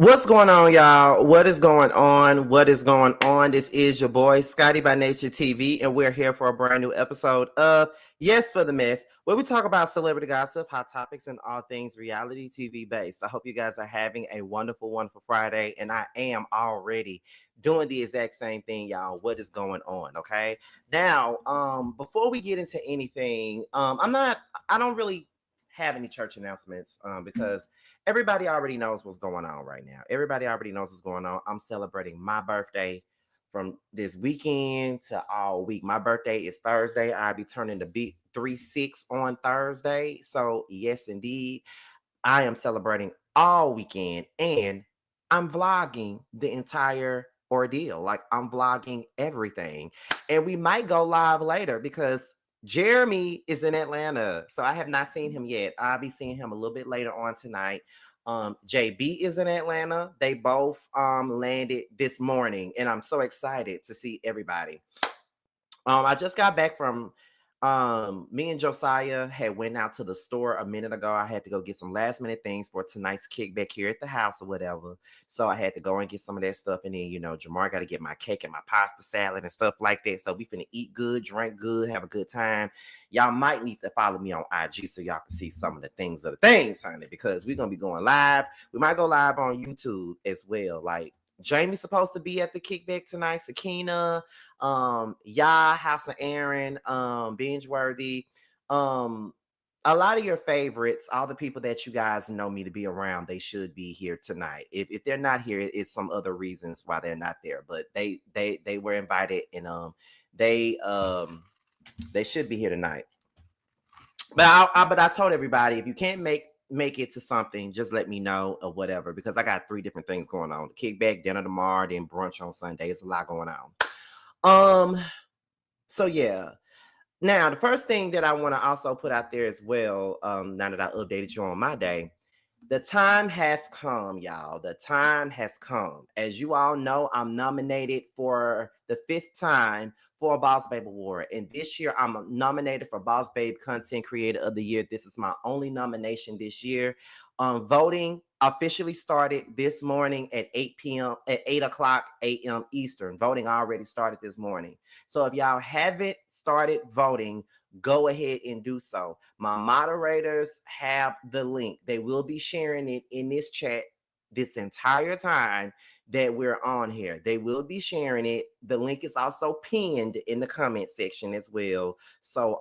What's going on, y'all? What is going on? What is going on? This is your boy, Scotty by Nature TV, and we're here for a brand new episode of Yes for the Mess, where we talk about celebrity gossip, hot topics, and all things reality TV based. I hope you guys are having a wonderful, wonderful Friday, and I am already doing the exact same thing, y'all. What is going on? Okay. Now, before we get into anything, I don't really have any church announcements because everybody already knows what's going on right now. Everybody already knows what's going on. I'm celebrating my birthday from this weekend to all week. My birthday is Thursday. I'll be turning the big 3-6 on Thursday. So, yes, indeed, I am celebrating all weekend and I'm vlogging the entire ordeal. Like, I'm vlogging everything. And we might go live later because Jeremy is in Atlanta. So I have not seen him yet. I'll be seeing him a little bit later on tonight. JB is in Atlanta. They both landed this morning, and I'm so excited to see everybody. I just got back from me and Josiah had went out to the store a minute ago. I had to go get some last minute things for tonight's kickback here at the house or whatever. So I had to go and get some of that stuff. And then, Jamar got to get my cake and my pasta salad and stuff like that. So we finna eat good, drink good, have a good time. Y'all might need to follow me on IG so y'all can see some of the things honey, because we're gonna be going live. We might go live on YouTube as well. Like, Jamie's supposed to be at the kickback tonight. Sakina, House of Aaron, Binge Worthy, a lot of your favorites, all the people that you guys know me to be around, they should be here tonight. If they're not here, it's some other reasons why they're not there. But they were invited, and they should be here tonight. But I told everybody, if you can't make it to something, just let me know or whatever, because I got 3 different things going on: the kickback, dinner tomorrow, then brunch on Sunday. It's a lot going on. So yeah. Now, the first thing that I want to also put out there as well, now that I updated you on my day, the time has come, y'all. The time has come. As you all know, I'm nominated for the 5th time for a Boss Babe Award. And this year, I'm nominated for Boss Babe Content Creator of the Year. This is my only nomination this year. Voting officially started this morning at 8 p.m. at 8 o'clock a.m. Eastern. Voting already started this morning. So if y'all haven't started voting, go ahead and do so. My moderators have the link. They will be sharing it in this chat this entire time that we're on here. They will be sharing it. The link is also pinned in the comment section as well. So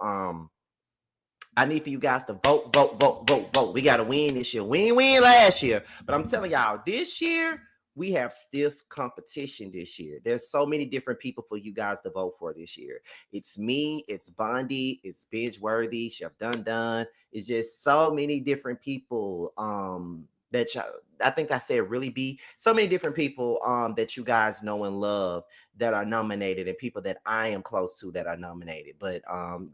I need for you guys to vote, vote, vote, vote, vote. We got to win this year. We didn't win last year, but I'm telling y'all, this year we have stiff competition this year. There's so many different people for you guys to vote for this year. It's me, it's Bondi, it's Binge Worthy, Chef Dun Dun. It's just so many different people that I think I said really be so many different people that you guys know and love that are nominated, and people that I am close to that are nominated. But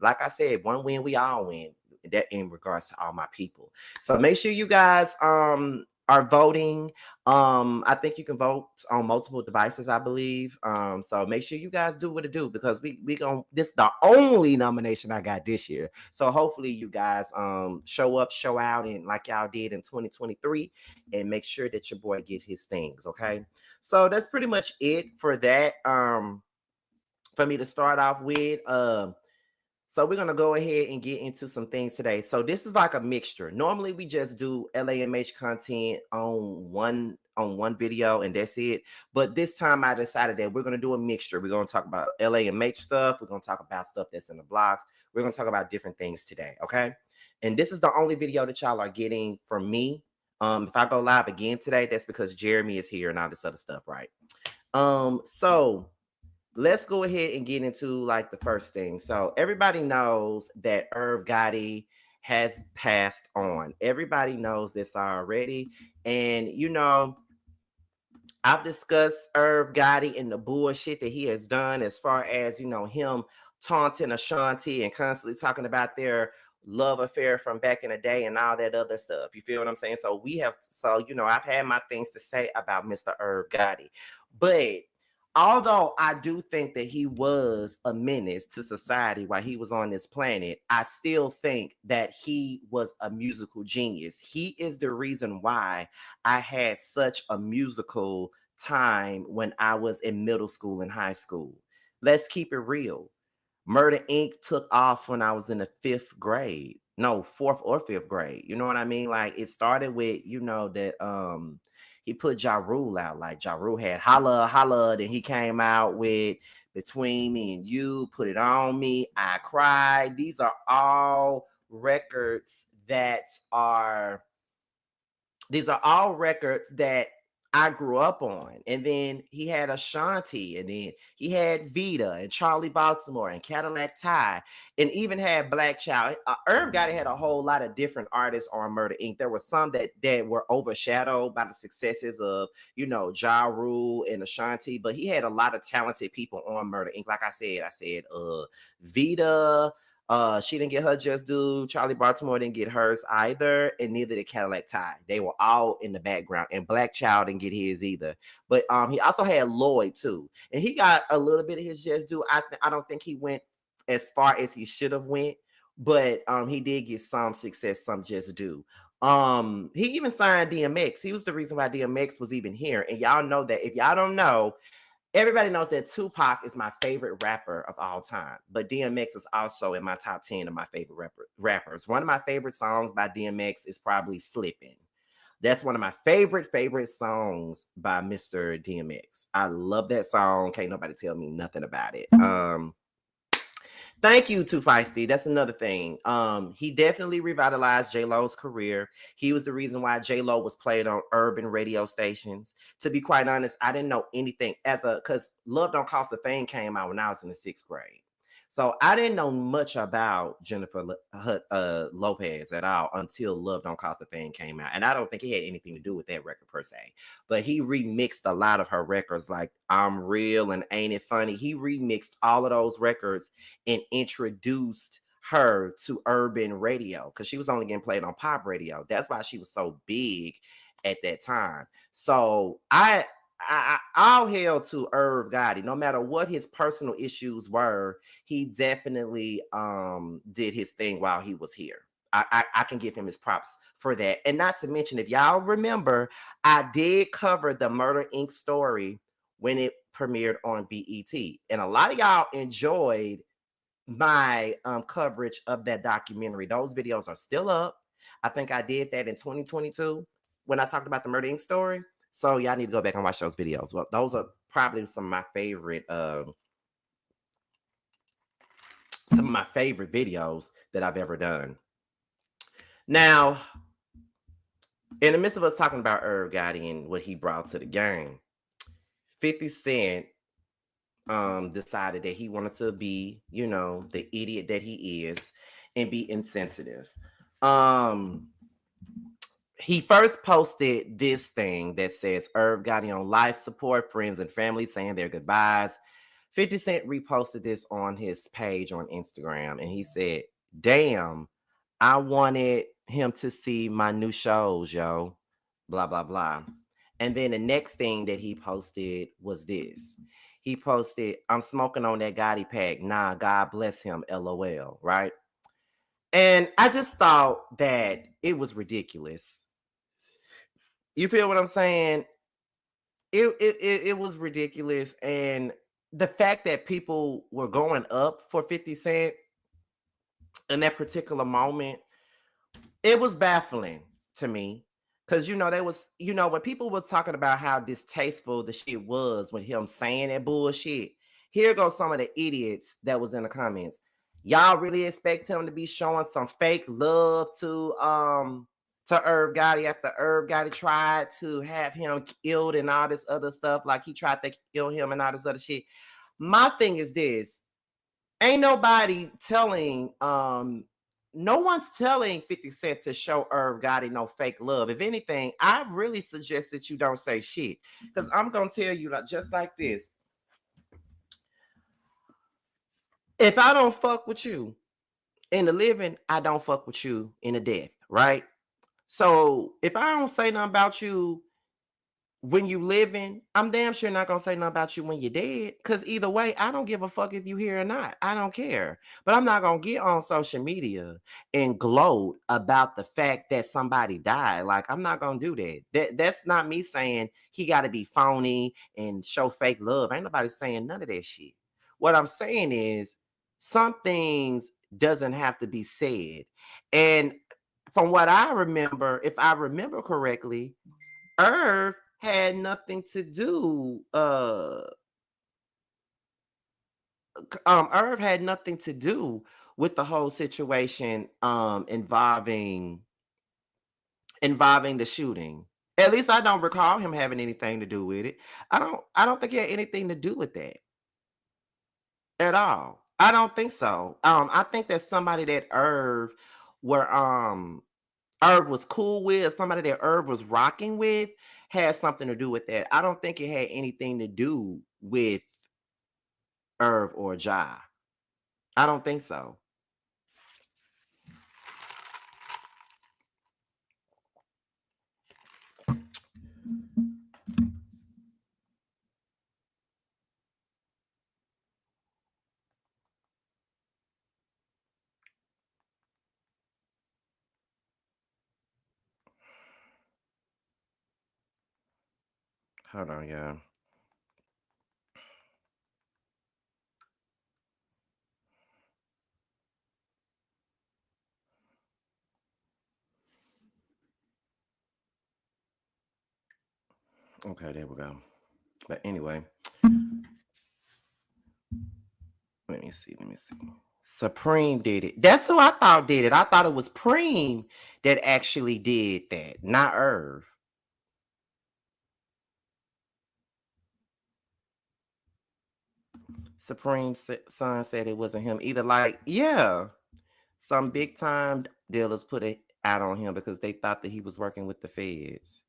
like I said, one win, we all win. That in regards to all my people. So make sure you guys are voting. I think you can vote on multiple devices, I believe. So make sure you guys do what to do, because we gonna, this is the only nomination I got this year. So hopefully you guys show up, show out, and like y'all did in 2023, and make sure that your boy get his things. Okay. So that's pretty much it for that. For me to start off with. So we're going to go ahead and get into some things today. So this is like a mixture. Normally we just do LAMH content on one video and that's it. But this time I decided that we're going to do a mixture. We're going to talk about LAMH stuff. We're going to talk about stuff that's in the blogs. We're going to talk about different things today. Okay. And this is the only video that y'all are getting from me. If I go live again today, that's because Jeremy is here and all this other stuff. Right. So let's go ahead and get into like the first thing. So everybody knows that Irv Gotti has passed on. Everybody knows this already. And I've discussed Irv Gotti and the bullshit that he has done, as far as him taunting Ashanti and constantly talking about their love affair from back in the day and all that other stuff. You feel what I'm saying? So I've had my things to say about Mr. Irv Gotti. But although I do think that he was a menace to society while he was on this planet, I still think that he was a musical genius. He is the reason why I had such a musical time when I was in middle school and high school. Let's keep it real. Murder Inc. took off when I was in the fifth grade. No, fourth or fifth grade. You know what I mean? Like it started with, that he put Ja Rule out. Like Ja Rule had Holla Holla, then he came out with Between Me and You, Put It On Me, I Cried. These are all records that are these are all records that I grew up on. And then he had Ashanti, and then he had Vita and Charlie Baltimore and Cadillac Ty, and even had Black Child. Irv Gotti had a whole lot of different artists on Murder Inc. There were some that were overshadowed by the successes of, Ja Rule and Ashanti, but he had a lot of talented people on Murder Inc. Like I said, Vita. She didn't get her just due. Charlie Baltimore didn't get hers either, and neither did Cadillac Ty. They were all in the background, and Black Child didn't get his either. But he also had Lloyd too, and he got a little bit of his just due. I don't think he went as far as he should have went, but he did get some success, some just due. He even signed DMX. He was the reason why DMX was even here. And y'all know that. If y'all don't know, everybody knows that Tupac is my favorite rapper of all time, but DMX is also in my top 10 of my favorite rappers. One of my favorite songs by DMX is probably Slippin'. That's one of my favorite songs by Mr. DMX. I love that song. Can't nobody tell me nothing about it. Thank you, Too Feisty. That's another thing. He definitely revitalized J-Lo's career. He was the reason why J-Lo was played on urban radio stations. To be quite honest, I didn't know anything because Love Don't Cost a Thing came out when I was in the sixth grade. So I didn't know much about Jennifer Lopez at all until Love Don't Cost a Thing came out. And I don't think he had anything to do with that record per se. But he remixed a lot of her records like I'm Real and Ain't It Funny. He remixed all of those records and introduced her to urban radio because she was only getting played on pop radio. That's why she was so big at that time. So all hail to Irv Gotti. No matter what his personal issues were, he definitely did his thing while he was here. I can give him his props for that. And not to mention, if y'all remember, I did cover the Murder Inc. story when it premiered on BET. And a lot of y'all enjoyed my coverage of that documentary. Those videos are still up. I think I did that in 2022 when I talked about the Murder Inc. story. So y'all need to go back and watch those videos. Well, those are probably some of my favorite videos that I've ever done. Now, in the midst of us talking about Irv Gotti and what he brought to the game, 50 Cent decided that he wanted to be, the idiot that he is and be insensitive. He first posted this thing that says Irv Gotti on life support, friends and family saying their goodbyes. 50 Cent reposted this on his page on Instagram, and he said, damn, I wanted him to see my new shows, yo, blah, blah, blah. And then the next thing that he posted was this. He posted, I'm smoking on that Gotti pack. Nah, God bless him, LOL, right? And I just thought that it was ridiculous. You feel what I'm saying? It was ridiculous. And the fact that people were going up for 50 Cent in that particular moment, it was baffling to me. Because, there was, when people was talking about how distasteful the shit was with him saying that bullshit, here goes some of the idiots that was in the comments. Y'all really expect him to be showing some fake love to Irv Gotti after Irv Gotti tried to have him killed and all this other stuff, like he tried to kill him and all this other shit. My thing is this. Ain't nobody telling, no one's telling 50 Cent to show Irv Gotti no fake love. If anything, I really suggest that you don't say shit. Because I'm going to tell you just like this. If I don't fuck with you in the living, I don't fuck with you in the death, right? So if I don't say nothing about you when you living, I'm damn sure not gonna say nothing about you when you're dead. Cause either way, I don't give a fuck if you here or not. I don't care. But I'm not gonna get on social media and gloat about the fact that somebody died. Like, I'm not gonna do that. That's not me saying he gotta be phony and show fake love. Ain't nobody saying none of that shit. What I'm saying is some things doesn't have to be said. And from what I remember, if I remember correctly, Irv had nothing to do. Irv had nothing to do with the whole situation involving the shooting. At least I don't recall him having anything to do with it. I don't think he had anything to do with that at all. I don't think so. I think that somebody that were Irv was cool with, somebody that Irv was rocking with, had something to do with that. I don't think it had anything to do with Irv or Ja. I don't think so. Hold on, y'all. Okay, there we go. But anyway, let me see. Let me see. Supreme did it. That's who I thought did it. I thought it was Preem that actually did that, not Irv. Supreme's son said it wasn't him either. Like, yeah, some big time dealers put it out on him because they thought that he was working with the feds.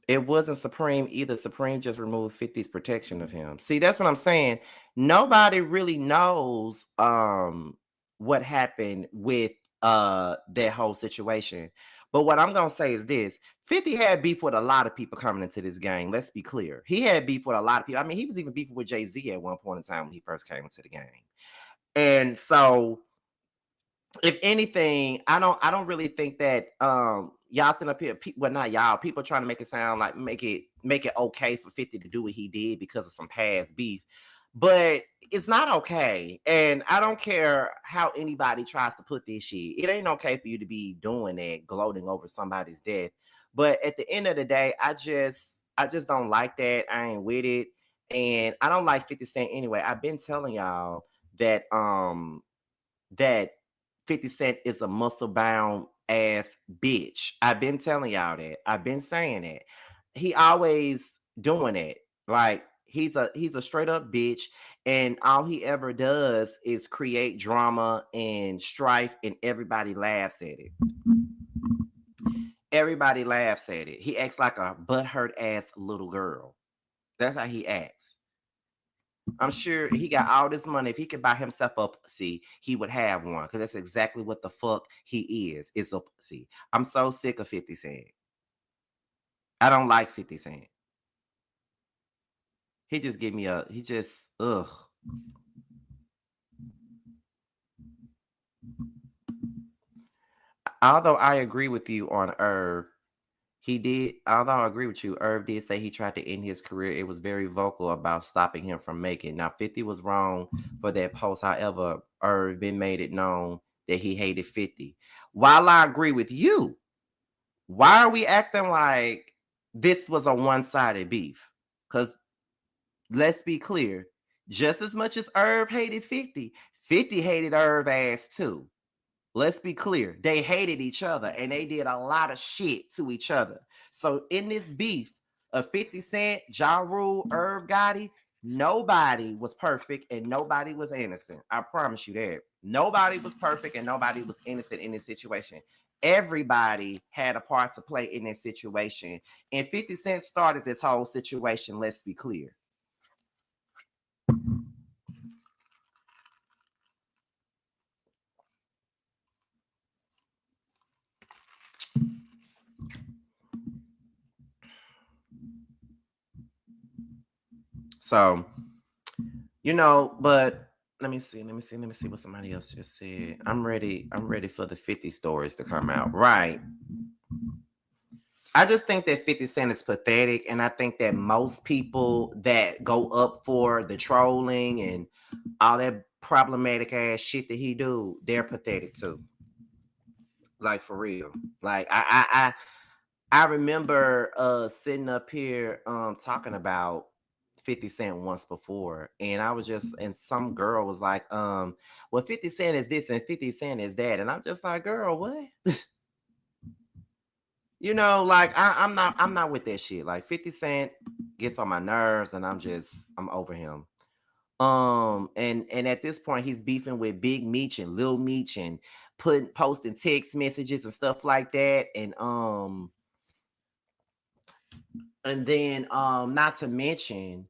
It wasn't Supreme either. Supreme just removed 50's protection of him. See, that's what I'm saying. Nobody really knows what happened with that whole situation. But what I'm gonna say is this: 50 had beef with a lot of people coming into this game. Let's be clear. He had beef with a lot of people. I mean, he was even beefing with Jay-Z at one point in time when he first came into the game. And so if anything, I don't really think that y'all sitting up here, well, not y'all, people trying to make it sound like make it okay for 50 to do what he did because of some past beef. But it's not okay. And I don't care how anybody tries to put this shit. It ain't okay for you to be doing that, gloating over somebody's death. But at the end of the day, I just don't like that. I ain't with it. And I don't like 50 Cent anyway. I've been telling y'all that 50 Cent is a muscle bound ass bitch. I've been telling y'all that. I've been saying that. He always doing it. Like he's a straight up bitch, and all he ever does is create drama and strife, and everybody laughs at it. Everybody laughs at it. He acts like a butthurt ass little girl. That's how he acts. I'm sure he got all this money. If he could buy himself a pussy, he would have one. Because that's exactly what the fuck he is. It's a pussy. I'm so sick of 50 Cent. I don't like 50 Cent. He just give me he just, ugh. Although I agree with you on Irv, although I agree with you, Irv did say he tried to end his career. It was very vocal about stopping him from making. Now, 50 was wrong for that post. However, Irv been made it known that he hated 50. While I agree with you, why are we acting like this was a one-sided beef? Because let's be clear, just as much as Irv hated 50, 50 hated Irv ass too. Let's be clear. They hated each other and they did a lot of shit to each other. So in this beef of 50 Cent, Ja Rule, Irv Gotti, nobody was perfect and nobody was innocent. I promise you that. Nobody was perfect and nobody was innocent in this situation. Everybody had a part to play in this situation. And 50 Cent started this whole situation, let's be clear. So, but let me see what somebody else just said. I'm ready for the 50 stories to come out. Right. I just think that 50 Cent is pathetic, and I think that most people that go up for the trolling and all that problematic ass shit that he do, they're pathetic too. Like, for real. Like, I remember sitting up here talking about 50 Cent once before, and I was just, and some girl was like, well, 50 Cent is this and 50 Cent is that, and I'm just like, girl, what? Like, I'm not with that shit. Like, 50 Cent gets on my nerves, and I'm over him. And at this point, he's beefing with Big Meech and Lil Meech and posting text messages and stuff like that, and then not to mention,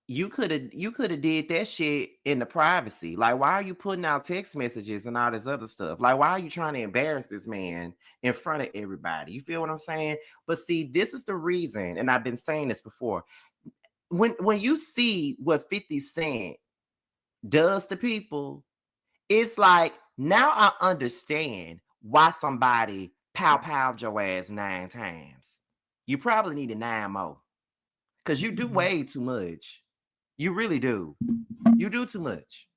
you could have did that shit in the privacy. Like, why are you putting out text messages and all this other stuff? Like, why are you trying to embarrass this man in front of everybody? You feel what I'm saying? But see, this is the reason, and I've been saying this before. When you see what 50 Cent does to people, it's like, now I understand why somebody powwowed your ass 9 times. You probably needed 9 more. Because you do way too much. You really do. You do too much.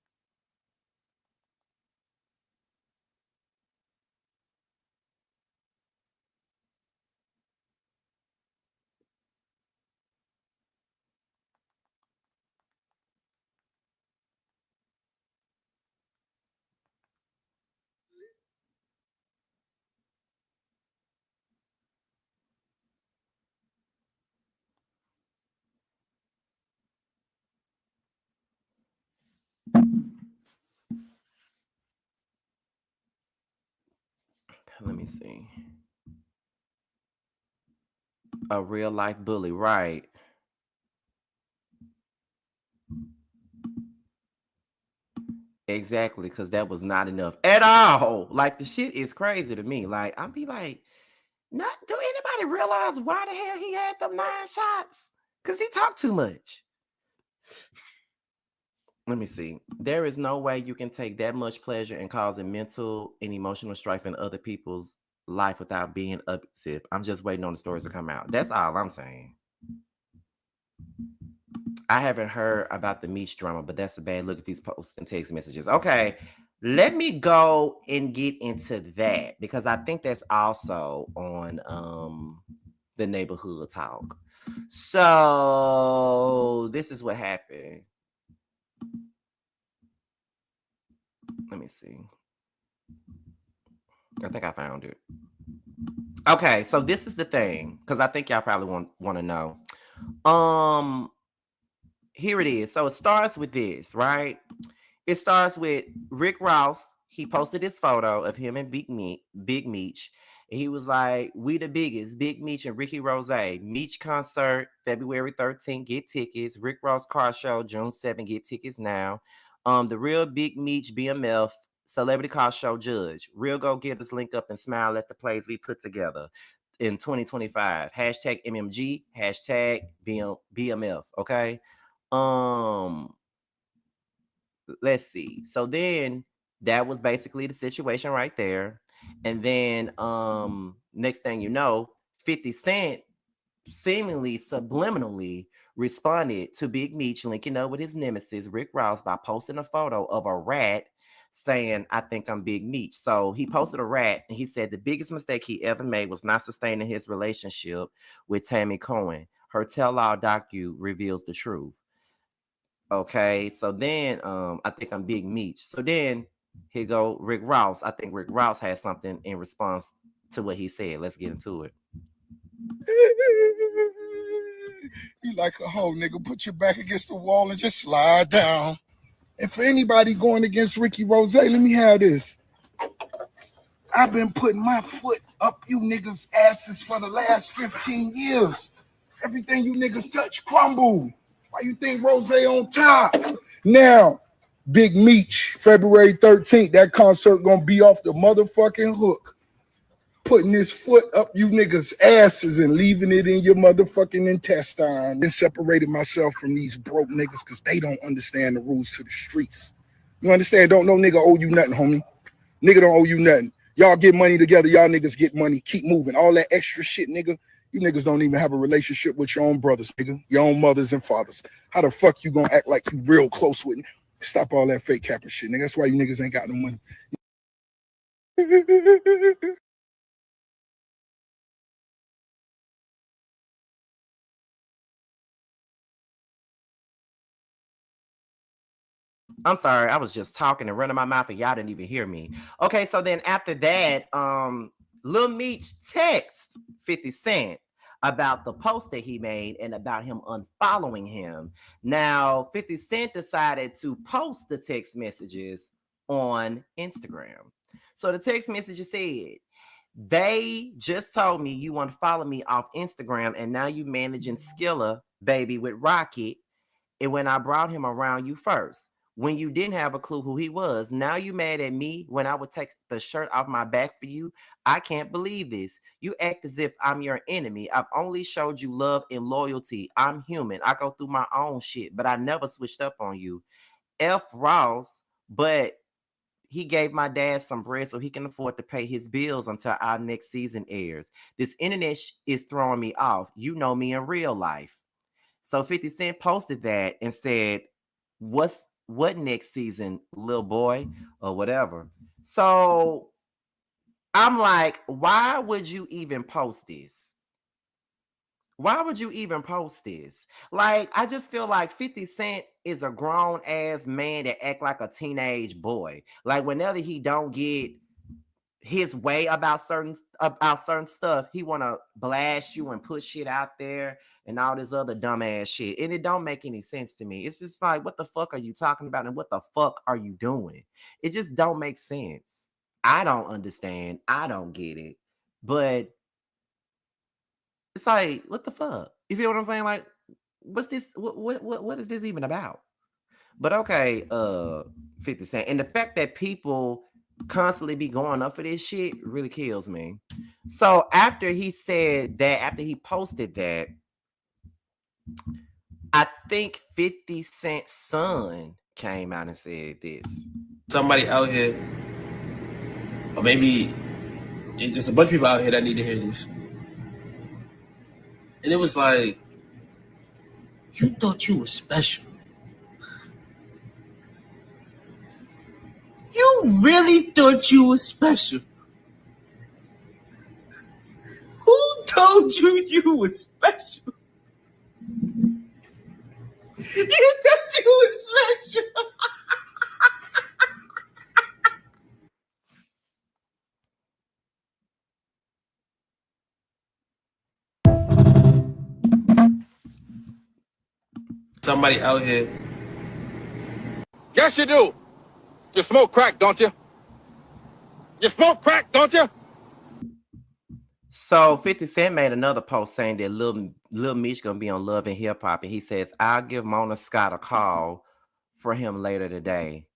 Let me see. A real life bully, right? Exactly, because that was not enough at all. Like, the shit is crazy to me. Like, I'd be like, not do anybody realize why the hell he had them 9 shots? Because he talked too much. Let me see. There is no way you can take that much pleasure in causing mental and emotional strife in other people's life without being abusive. I'm just waiting on the stories to come out. That's all I'm saying. I haven't heard about the Meech drama, but that's a bad look if he's posting text messages. Okay, let me go and get into that, because I think that's also on the neighborhood talk. So this is what happened. Let me see. I think I found it. Okay, so this is the thing, because I think y'all probably want to know. Here it is. So it starts with this, right? It starts with Rick Ross. He posted this photo of him and Big Meech. And he was like, "We the biggest, Big Meech and Ricky Rose. Meech concert, February 13th. Get tickets. Rick Ross car show, June 7th. Get tickets now. The real Big Meech BMF celebrity car show judge. Real go getters link up and smile at the plays we put together in 2025. Hashtag MMG. Hashtag BMF. Okay. Let's see. So then that was basically the situation right there. And then next thing you know, 50 Cent seemingly subliminally responded to Big Meech linking up with his nemesis Rick Ross by posting a photo of a rat saying, "I think I'm Big Meech." So he posted a rat, and he said the biggest mistake he ever made was not sustaining his relationship with Tammy Cohen. Her tell-all docu reveals the truth. Okay, so then I think I'm Big Meech. So then here go Rick Ross. I think Rick Ross has something in response to what he said. Let's get into it. You like a hoe, nigga. Put your back against the wall and just slide down. And for anybody going against Ricky Rose, let me have this. I've been putting my foot up you niggas' asses for the last 15 years. Everything you niggas touch crumble. Why you think Rose on top? Now, Big Meech, February 13th, that concert gonna be off the motherfucking hook. putting his foot up you niggas' asses and leaving it in your motherfucking intestine. And separated myself from these broke niggas because they don't understand the rules to the streets. You understand? Don't no nigga owe you nothing, homie. Nigga don't owe you nothing. Y'all get money together. Y'all niggas get money. Keep moving. All that extra shit, nigga. You niggas don't even have a relationship with your own brothers, nigga. Your own mothers and fathers. How the fuck you gonna act like you real close with me? Stop all that fake capping shit, nigga. That's why you niggas ain't got no money. I'm sorry, I was just talking and running my mouth and y'all didn't even hear me. Okay, so then after that, Lil Meech text 50 Cent about the post that he made and about him unfollowing him. Now, 50 Cent decided to post the text messages on Instagram. So the text messages said, they just told me you want to follow me off Instagram and now you managing Skilla, baby, with Rocket. And when I brought him around you first, when you didn't have a clue who he was, now you mad at me when I would take the shirt off my back for you. I can't believe this. You act as if I'm your enemy. I've only showed you love and loyalty. I'm human. I go through my own shit, but I never switched up on you. F Ross, but he gave my dad some bread so he can afford to pay his bills until our next season airs. This internet is throwing me off. You know me in real life. So 50 Cent posted that and said, what next season, little boy, or whatever. So I'm like, why would you even post this? Why would you even post this? Like, I just feel like 50 Cent is a grown ass man that act like a teenage boy. Like, whenever he don't get his way about certain stuff, he want to blast you and put shit out there and all this other dumbass shit, and it don't make any sense to me. It's just like, what the fuck are you talking about and what the fuck are you doing? It just don't make sense. I don't understand. I don't get it. But it's like, what the fuck? You feel what I'm saying? Like, what's this? What is this even about? But okay, 50 Cent. And the fact that people constantly be going up for this shit really kills me. So after he said that, after he posted that, I think 50 Cent's son came out and said this. Somebody out here, or maybe it's just a bunch of people out here that need to hear this. And it was like, you thought you were special. You really thought you were special. Who told you you were special? You thought you were special. Somebody out here. Yes, you do. You smoke crack, don't you? You smoke crack, don't you? So 50 Cent made another post saying that Lil Meech gonna be on Love and Hip Hop, and he says, I'll give Mona Scott a call for him later today.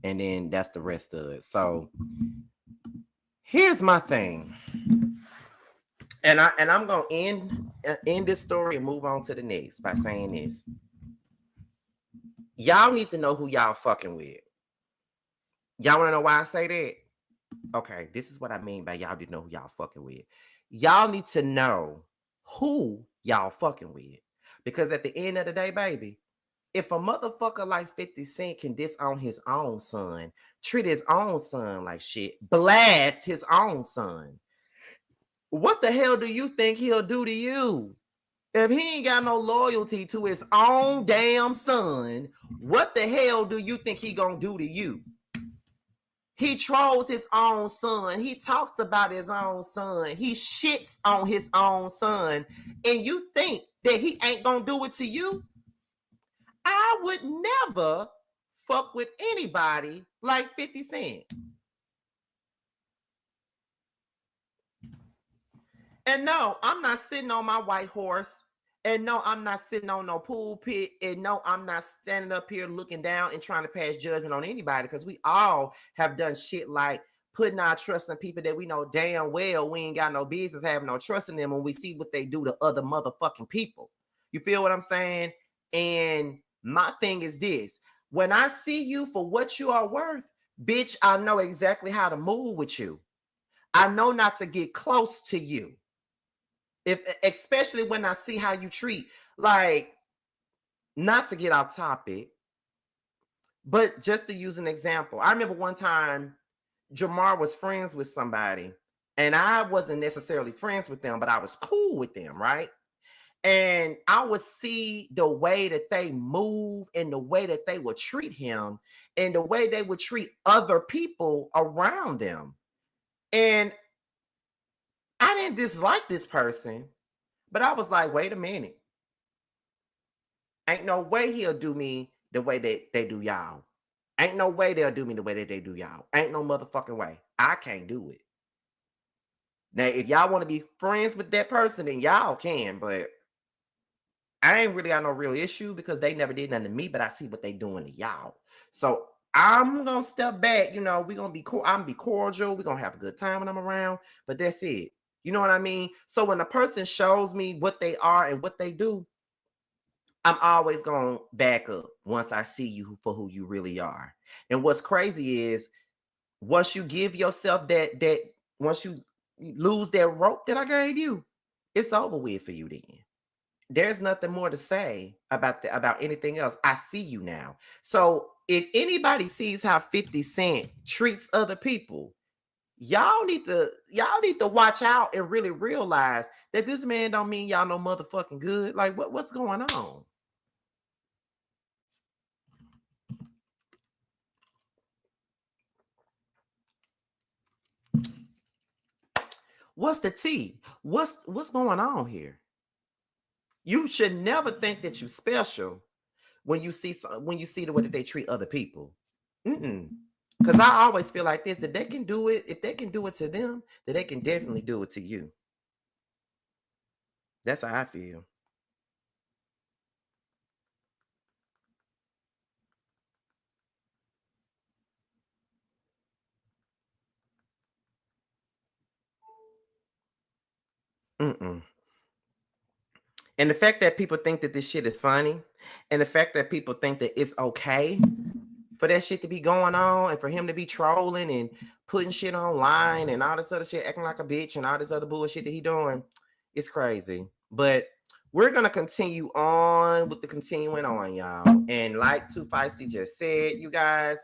And then that's the rest of it. So here's my thing. And I'm gonna end this story and move on to the next by saying this. Y'all need to know who y'all fucking with. Y'all want to know why I say that? Okay, this is what I mean by y'all need to know who y'all fucking with. Y'all need to know who y'all fucking with. Because at the end of the day, baby, if a motherfucker like 50 Cent can disown his own son, treat his own son like shit, blast his own son, what the hell do you think he'll do to you? If he ain't got no loyalty to his own damn son, what the hell do you think he gonna do to you? He trolls his own son. He talks about his own son. He shits on his own son. And you think that he ain't gonna do it to you? I would never fuck with anybody like 50 Cent. And no, I'm not sitting on my white horse. And no, I'm not sitting on no pulpit. And no, I'm not standing up here looking down and trying to pass judgment on anybody, because we all have done shit like putting our trust in people that we know damn well we ain't got no business having no trust in them when we see what they do to other motherfucking people. You feel what I'm saying? And my thing is this. When I see you for what you are worth, bitch, I know exactly how to move with you. I know not to get close to you. Especially when I see how you treat, like, not to get off topic, but just to use an example. I remember one time Jamar was friends with somebody, and I wasn't necessarily friends with them, but I was cool with them, right? And I would see the way that they move and the way that they would treat him and the way they would treat other people around them. And I didn't dislike this person, but I was like, wait a minute. Ain't no way he'll do me the way that they do y'all. Ain't no way they'll do me the way that they do y'all. Ain't no motherfucking way. I can't do it. Now, if y'all want to be friends with that person, then y'all can, but I ain't really got no real issue because they never did nothing to me, but I see what they doing to y'all. So I'm going to step back. You know, we're going to be cool. I'm going to be cordial. We're going to have a good time when I'm around, but that's it. You know what I mean? So when a person shows me what they are and what they do, I'm always going to back up once I see you for who you really are. And what's crazy is once you give yourself that once you lose that rope that I gave you, it's over with for you then. There's nothing more to say about anything else. I see you now. So if anybody sees how 50 Cent treats other people, y'all need to watch out and really realize that this man don't mean y'all no motherfucking good. Like what's going on? What's the tea? What's going on here? You should never think that you're special when you see the way that they treat other people. Because I always feel like this, that they can do it. If they can do it to them, then they can definitely do it to you. That's how I feel. And the fact that people think that this shit is funny, and the fact that people think that it's okay for that shit to be going on and for him to be trolling and putting shit online and all this other shit, acting like a bitch and all this other bullshit that he doing, it's crazy. But we're going to continue on with the continuing on, y'all. And like Too Feisty just said, you guys,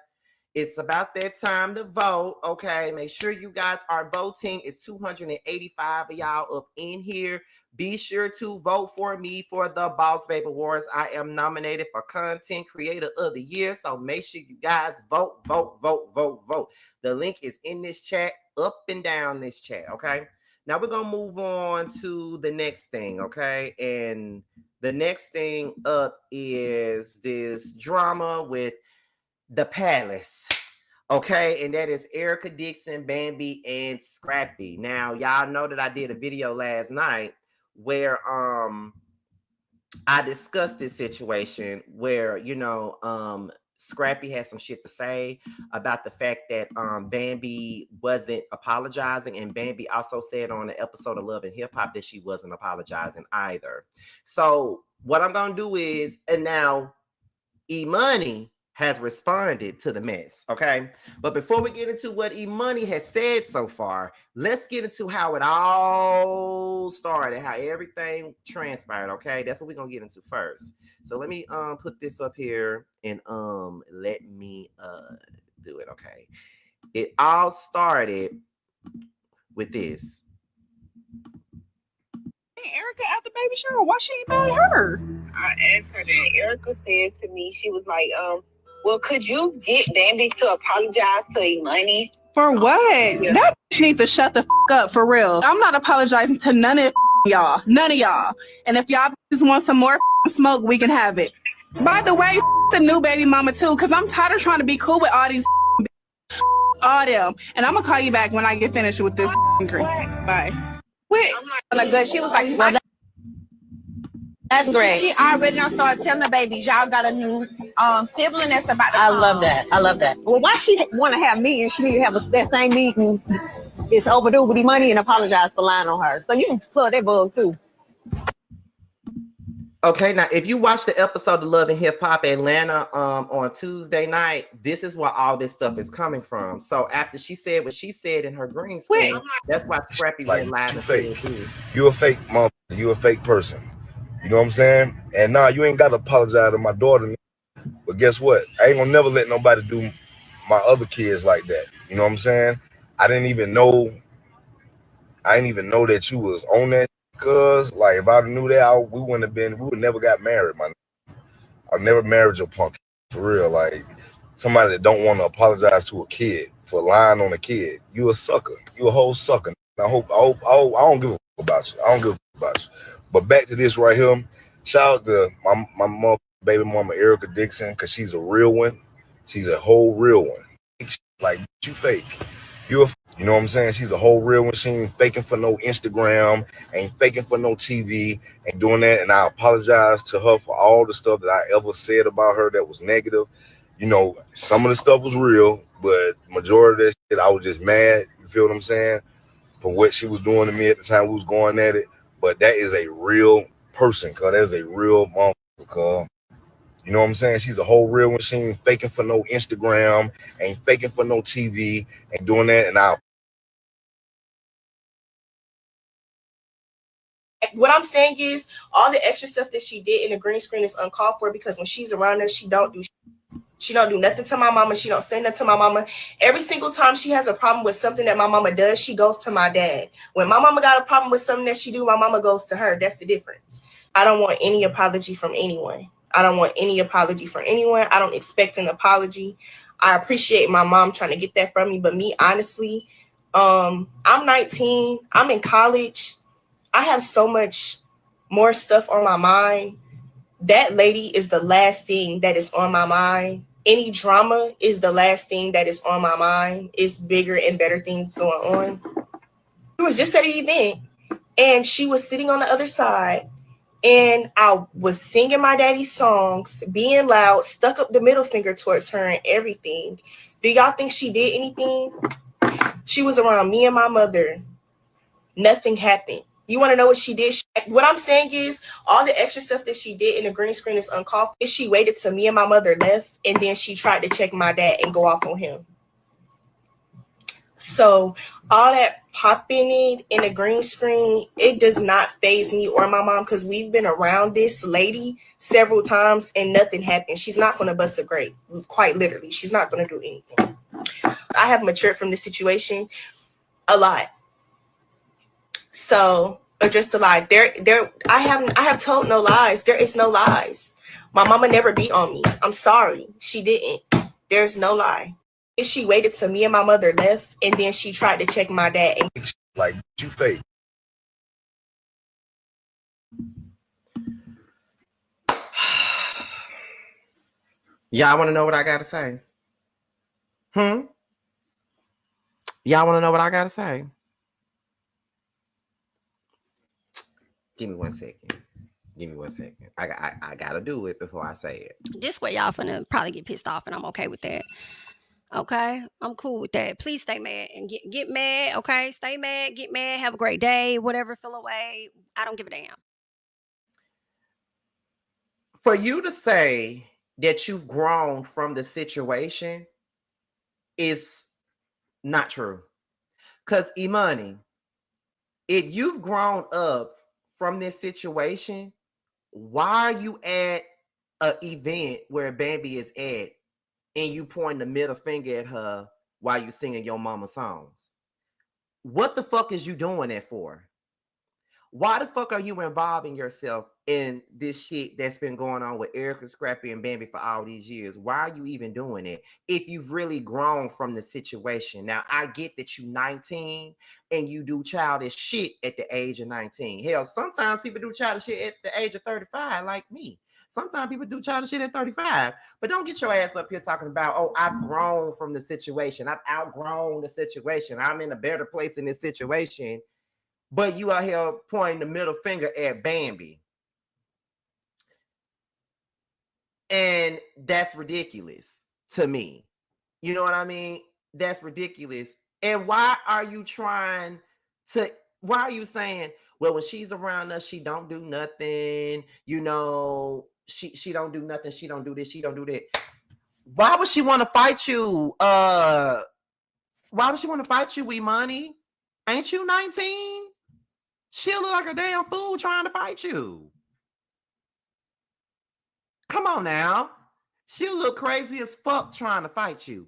it's about that time to vote, okay? Make sure you guys are voting. It's 285 of y'all up in here. Be sure to vote for me for the Boss Babe Awards. I am nominated for Content Creator of the Year, so make sure you guys vote. The link is in this chat, up and down this chat, okay? Now we're going to move on to the next thing, okay? And the next thing up is this drama with The Palace, okay? And that is Erica Dixon, Bambi, and Scrappy. Now, y'all know that I did a video last night where I discussed this situation where, you know, Scrappy had some shit to say about the fact that Bambi wasn't apologizing, and Bambi also said on the episode of Love and Hip Hop that she wasn't apologizing either. So what I'm gonna do is, and now Emani has responded to the mess, okay? But before we get into what Emani has said so far, let's get into how it all started, how everything transpired, okay? That's what we're gonna get into first. So let me put this up here and let me do it, okay? It all started with this. Erica at the baby shower, why she ain't mad at her? I asked her that. Erica said to me, she was like, well, could you get Bambi to apologize to Emani? For what? Yeah. That bitch needs to shut the up for real. I'm not apologizing to none of y'all. None of y'all. And if y'all just want some more smoke, we can have it. By the way, the new baby mama too, because I'm tired of trying to be cool with all these all them. And I'm gonna call you back when I get finished with this green. Bye. Wait. Good. She was like, well, that's great. She already now started telling the babies, y'all got a new sibling that's about to I come. love that. I love that. Well, why she want to have meetings? She need to have that same meeting. It's overdue with the money and apologize for lying on her. So you can plug that bug too. Okay, now if you watch the episode of Love and Hip Hop Atlanta on Tuesday night, this is where all this stuff is coming from. So after she said what she said in her green screen, that's why Scrappy went live and said it. You a fake mom. You a fake person. You know what I'm saying? And nah, you ain't got to apologize to my daughter. But guess what? I ain't gonna never let nobody do my other kids like that. You know what I'm saying? I didn't even know that you was on that. Cause like if I knew that, we would never got married, man. I never married your punk for real. Like somebody that don't want to apologize to a kid for lying on a kid. You a sucker. You a whole sucker. I don't give a fuck about you. I don't give a fuck about you. But back to this right here. Shout out to my mother, baby mama Erica Dixon, cause she's a real one. She's a whole real one. Like you fake. You know what I'm saying? She's a whole real one. She ain't faking for no Instagram, ain't faking for no TV, ain't doing that. And I apologize to her for all the stuff that I ever said about her that was negative. You know, some of the stuff was real, but majority of that shit, I was just mad. You feel what I'm saying? For what she was doing to me at the time we was going at it. But that is a real person, cause that's a real motherfucker, cuz. You know what I'm saying? She's a whole real one. She ain't faking for no Instagram, ain't faking for no TV, ain't doing that. And what I'm saying is all the extra stuff that she did in the green screen is uncalled for, because when she's around her, she don't do nothing to my mama. She don't say nothing to my mama. Every single time she has a problem with something that my mama does, she goes to my dad. When my mama got a problem with something that she do, my mama goes to her. That's the difference. I don't want any apology from anyone. I don't want any apology from anyone. I don't expect an apology. I appreciate my mom trying to get that from me. But me, honestly, I'm 19. I'm in college. I have so much more stuff on my mind. That lady is the last thing that is on my mind. Any drama is the last thing that is on my mind. It's bigger and better things going on. It was just at an event, and she was sitting on the other side, and I was singing my daddy's songs, being loud, stuck up the middle finger towards her and everything. Do y'all think she did anything? She was around me and my mother. Nothing happened. You want to know what she did? What I'm saying is all the extra stuff that she did in the green screen is uncalled for. She waited till me and my mother left, and then she tried to check my dad and go off on him. So all that popping it in the green screen, it does not faze me or my mom, because we've been around this lady several times and nothing happened. She's not going to bust a grape, quite literally. She's not going to do anything. I have matured from this situation a lot. So just a lie. I have told no lies. There is no lies. My mama never beat on me. I'm sorry. She didn't. There's no lie. She waited till me and my mother left, and then she tried to check my dad. And like you fake. Y'all want to know what I got to say? Y'all want to know what I got to say? Give me 1 second. Give me 1 second. I got to do it before I say it. This way y'all finna probably get pissed off, and I'm okay with that. Okay, I'm cool with that. Please stay mad and get mad. Okay, stay mad, get mad, have a great day, whatever, feel away. I don't give a damn. For you to say that you've grown from the situation is not true. Because Emani, if you've grown up from this situation, why are you at an event where Bambi is at and you point the middle finger at her while you singing your mama songs? What the fuck is you doing that for? Why the fuck are you involving yourself in this shit that's been going on with Erica, Scrappy, and Bambi for all these years? Why are you even doing it if you've really grown from the situation? Now, I get that you're 19 and you do childish shit at the age of 19. Hell, sometimes people do childish shit at the age of 35, like me. Sometimes people do childish shit at 35. But don't get your ass up here talking about, oh, I've grown from the situation. I've outgrown the situation. I'm in a better place in this situation. But you out here pointing the middle finger at Bambi. And that's ridiculous to me. You know what I mean? That's ridiculous. And why are you saying, well, when she's around us, she don't do nothing, you know, she don't do nothing, she don't do this, she don't do that. Why would she want to fight you? Why would she want to fight you, Emani? Ain't you 19? She'll look like a damn fool trying to fight you. Come on now. She'll look crazy as fuck trying to fight you.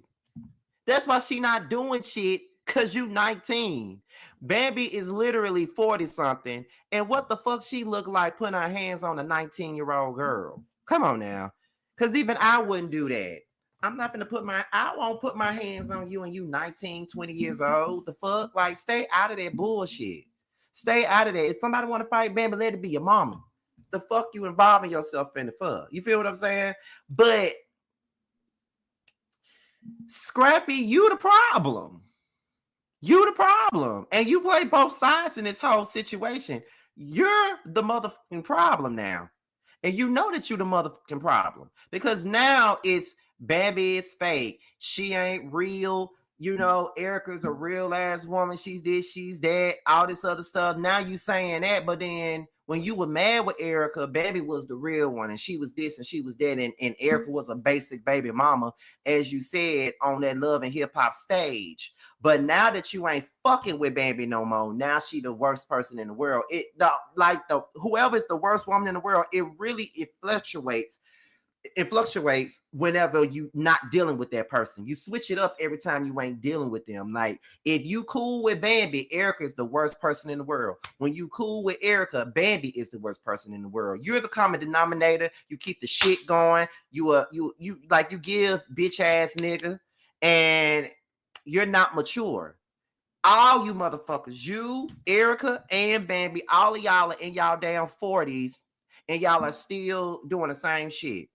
That's why she not doing shit, because you 19. Bambi is literally 40-something. And what the fuck she look like putting her hands on a 19-year-old girl? Come on now. Because even I wouldn't do that. I'm not going to I won't put my hands on you and you 19, 20 years old. The fuck? Like, stay out of that bullshit. Stay out of that. If somebody want to fight Bambi, let it be your mama. The fuck you involving yourself in the fuck? You feel what I'm saying? But Scrappy, you the problem. You the problem. And you play both sides in this whole situation. You're the motherfucking problem now. And you know that you're the motherfucking problem. Because now it's Bambi is fake. She ain't real. You know, Erica's a real ass woman. She's this, she's that, all this other stuff. Now you saying that, but then when you were mad with Erica, Bambi was the real one, and she was this and she was that, and Erica was a basic baby mama, as you said on that Love and Hip Hop stage. But now that you ain't fucking with Bambi no more, now she the worst person in the world. Whoever is the worst woman in the world, it fluctuates. It fluctuates whenever you not dealing with that person. You switch it up every time you ain't dealing with them. Like, if you cool with Bambi, Erica is the worst person in the world. When you cool with Erica, Bambi is the worst person in the world. You're the common denominator. You keep the shit going. You give bitch ass nigga, and you're not mature. All you motherfuckers, you, Erica, and Bambi, all of y'all are in y'all damn 40s, and y'all are still doing the same shit.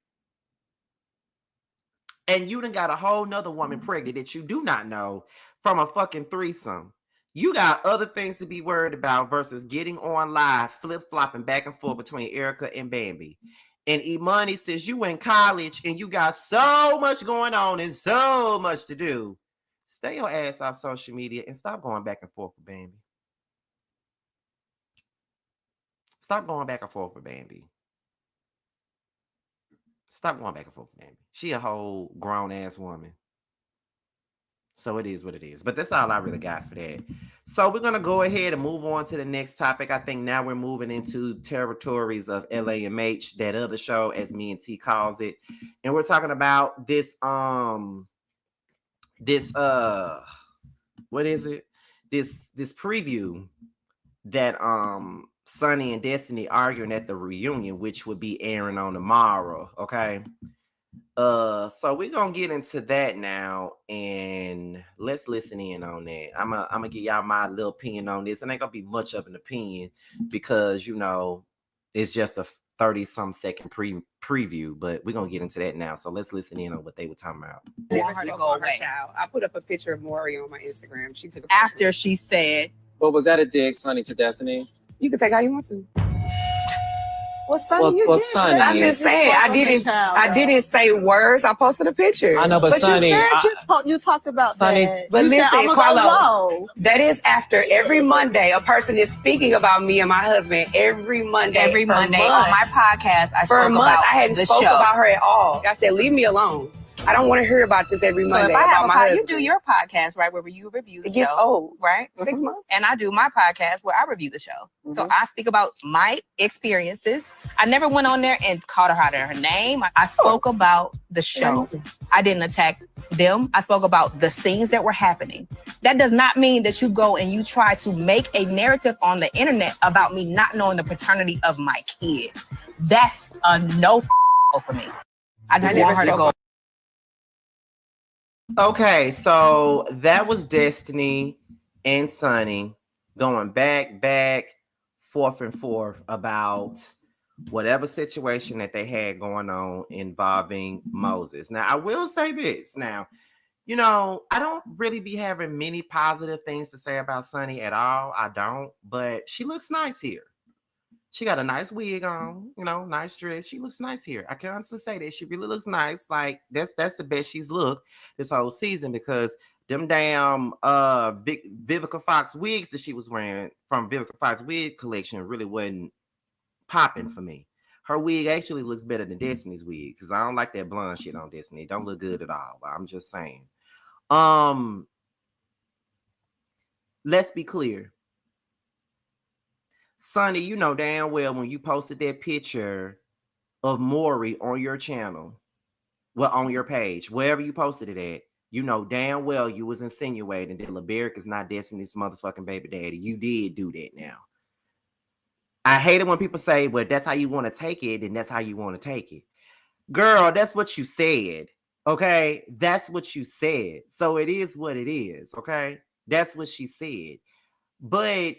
And you done got a whole nother woman pregnant that you do not know from a fucking threesome. You got other things to be worried about versus getting on live, flip-flopping back and forth between Erica and Bambi. And Emani says you in college and you got so much going on and so much to do. Stay your ass off social media and stop going back and forth with Bambi. Stop going back and forth with Bambi. Stop going back and forth with Bambi. She a whole grown-ass woman. So it is what it is. But that's all I really got for that. So we're going to go ahead and move on to the next topic. I think now we're moving into territories of LAMH, that other show, as me and T calls it. And we're talking about this, what is it? This preview that Sunni and Destiny arguing at the reunion, which would be airing on tomorrow. Okay. So we're gonna get into that now, and let's listen in on that. I'm gonna give y'all my little opinion on this. It ain't gonna be much of an opinion because you know it's just a 30-some second preview, but we're gonna get into that now. So let's listen in on what they were talking about. Want her to go away. I put up a picture of Maury on my Instagram. She took a picture. After she said, "But was that a dig, Sunni, to Destiny?" You can take how you want to. Well, Sunni, Sunni, I'm just saying, I didn't say words. I posted a picture. I know, but Sunni, you talked about Sunni, that. But you listen, Carlos, that is after every Monday a person is speaking about me and my husband every Monday on my podcast. For a month, I hadn't spoke about her at all. I said, leave me alone. I don't want to hear about this every Monday. So if I have about my you do your podcast, right, where you review the show. It gets old, right? 6 months. And I do my podcast where I review the show. Mm-hmm. So I speak about my experiences. I never went on there and called her out of her name. I spoke about the show. I didn't attack them. I spoke about the scenes that were happening. That does not mean that you go and you try to make a narrative on the internet about me not knowing the paternity of my kid. That's a no for me. I just want her to go. Okay, so that was Destiny and Sunni going back, forth and forth about whatever situation that they had going on involving Moses. Now, I will say this. Now, you know, I don't really be having many positive things to say about Sunni at all. I don't, but she looks nice here. She got a nice wig on, you know, nice dress. She looks nice here. I can honestly say that she really looks nice. Like that's the best she's looked this whole season because them damn Vivica Fox wigs that she was wearing from Vivica Fox wig collection really wasn't popping for me. Her wig actually looks better than Destiny's wig because I don't like that blonde shit on Destiny. It don't look good at all. But I'm just saying. Let's be clear. Sunni, you know damn well when you posted that picture of Maury on your channel, well, on your page, wherever you posted it at, you know damn well you was insinuating that LeBerick is not Destiny's motherfucking baby daddy. You did do that now. I hate it when people say, well, that's how you want to take it, and that's how you want to take it. Girl, that's what you said. Okay? That's what you said. So it is what it is. Okay? That's what she said. But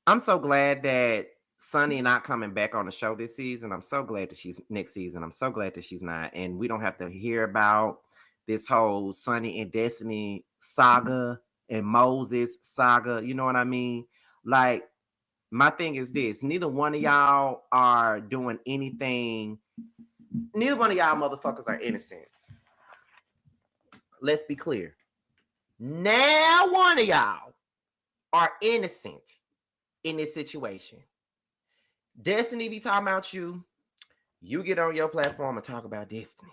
I'm so glad that Sunni not coming back on the show this season. I'm so glad that she's next season. I'm so glad that she's not. And we don't have to hear about this whole Sunni and Destiny saga and Moses saga. You know what I mean? Like, my thing is this. Neither one of y'all are doing anything. Neither one of y'all motherfuckers are innocent. Let's be clear. Now one of y'all are innocent in this situation. Destiny be talking about you. You get on your platform and talk about Destiny.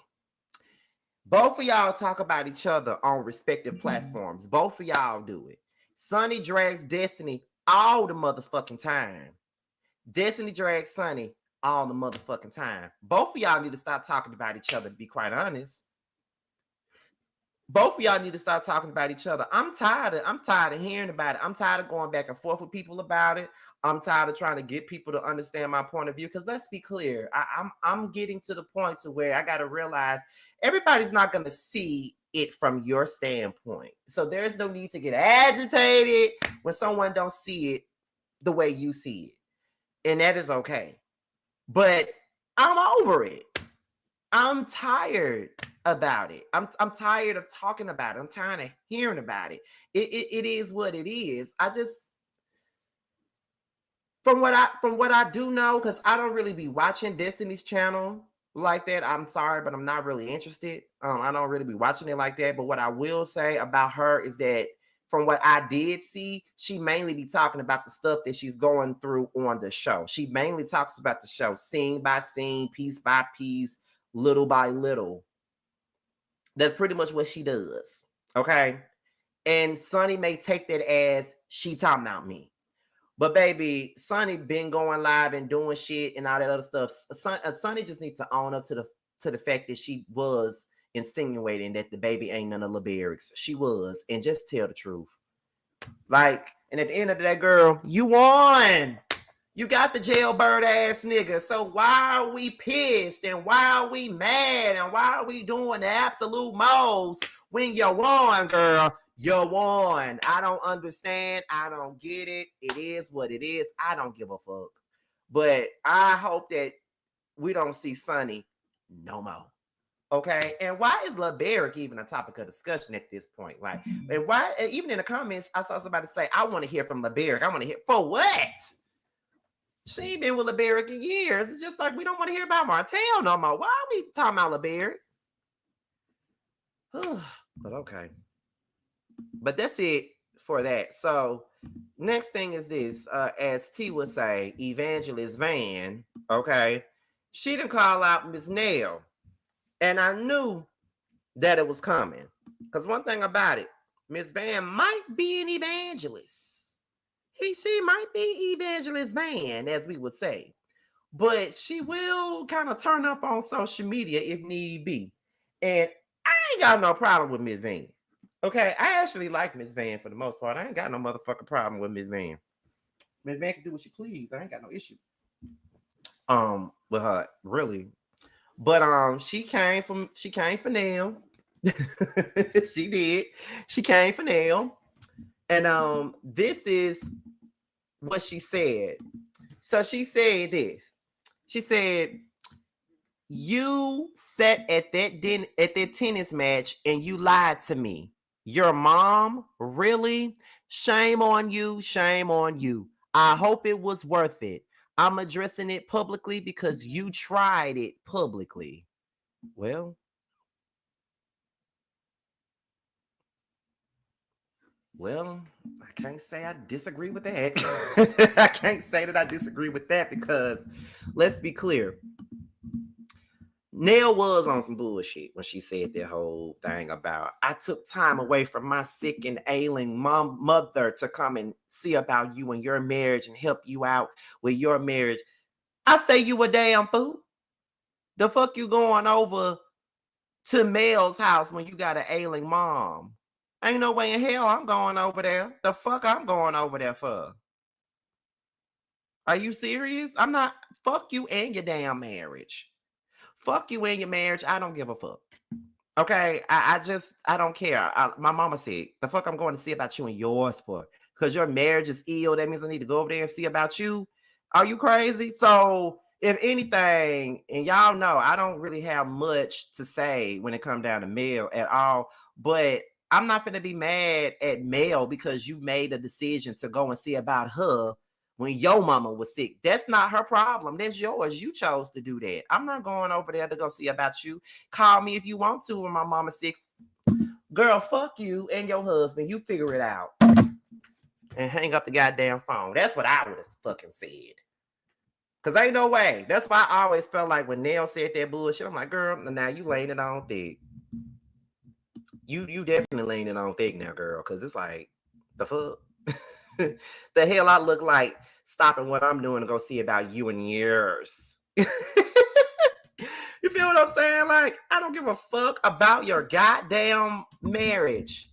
Both of y'all talk about each other on respective platforms. Both of y'all do it. Sunni drags Destiny all the motherfucking time. Destiny drags Sunni all the motherfucking time. Both of y'all need to stop talking about each other, to be quite honest. Both of y'all need to start talking about each other. I'm tired of hearing about it. I'm tired of going back and forth with people about it. I'm tired of trying to get people to understand my point of view. Because let's be clear, I'm getting to the point to where I got to realize everybody's not going to see it from your standpoint. So there's no need to get agitated when someone don't see it the way you see it. And that is okay. But I'm over it. I'm tired about it. I'm tired of talking about it. I'm tired of hearing about it. It is what it is. I just from what I do know, because I don't really be watching Destiny's channel like that. I'm sorry, but I'm not really interested. I don't really be watching it like that. But what I will say about her is that from what I did see, she mainly be talking about the stuff that she's going through on the show. She mainly talks about the show scene by scene, piece by piece, little by little. That's pretty much what she does. Okay. And Sunni may take that as she talking about me. But baby, Sunni been going live and doing shit and all that other stuff. Sunni just needs to own up to the fact that she was insinuating that the baby ain't none of LeBeric's. She was, and just tell the truth. Like, and at the end of the day, girl, you won. You got the jailbird ass nigga. So why are we pissed and why are we mad and why are we doing the absolute most when you won, girl? You won. I don't understand. I don't get it. It is what it is. I don't give a fuck. But I hope that we don't see Sunni no more. Okay. And why is LeBerick even a topic of discussion at this point? Like, and why, even in the comments, I saw somebody say, I want to hear from LeBerick. I want to hear for what? She ain't been with LeBerick in years. It's just like we don't want to hear about Martell no more. Why are we talking about LeBerick? But okay. But that's it for that. So next thing is this. As T would say, Evangelist Van, okay, she didn't call out Miss Nell. And I knew that it was coming. Because one thing about it, Miss Van might be an evangelist. She might be Evangelist Van, as we would say. But she will kind of turn up on social media if need be. And I ain't got no problem with Miss Van. Okay, I actually like Miss Van for the most part. I ain't got no motherfucking problem with Miss Van. Miss Van can do what she please. I ain't got no issue. With her, really. But she came for Nell. She did. She came for Nell. And this is what she said. So she said this. She said, you sat at that tennis match and you lied to me. Your mom? Really? Shame on you. Shame on you. I hope it was worth it. I'm addressing it publicly because you tried it publicly. Well, I can't say I disagree with that. I can't say that I disagree with that because let's be clear. Nell was on some bullshit when she said that whole thing about I took time away from my sick and ailing mother to come and see about you and your marriage and help you out with your marriage. I say you a damn fool. The fuck you going over to Mel's house when you got an ailing mom? Ain't no way in hell I'm going over there. The fuck I'm going over there for? Are you serious? I'm not. Fuck you and your damn marriage. Fuck you and your marriage. I don't give a fuck. Okay? I don't care. My mama said, the fuck I'm going to see about you and yours for? Because your marriage is ill. That means I need to go over there and see about you. Are you crazy? So, if anything, and y'all know, I don't really have much to say when it comes down to Mel at all. But I'm not going to be mad at Mel because you made a decision to go and see about her when your mama was sick. That's not her problem. That's yours. You chose to do that. I'm not going over there to go see about you. Call me if you want to when my mama's sick. Girl, fuck you and your husband. You figure it out. And hang up the goddamn phone. That's what I would have fucking said. Because ain't no way. That's why I always felt like when Nell said that bullshit, I'm like, girl, now you laying it on thick. You definitely laying it on thick now, girl. Because it's like, the fuck? The hell I look like stopping what I'm doing to go see about you and yours. You feel what I'm saying? Like, I don't give a fuck about your goddamn marriage.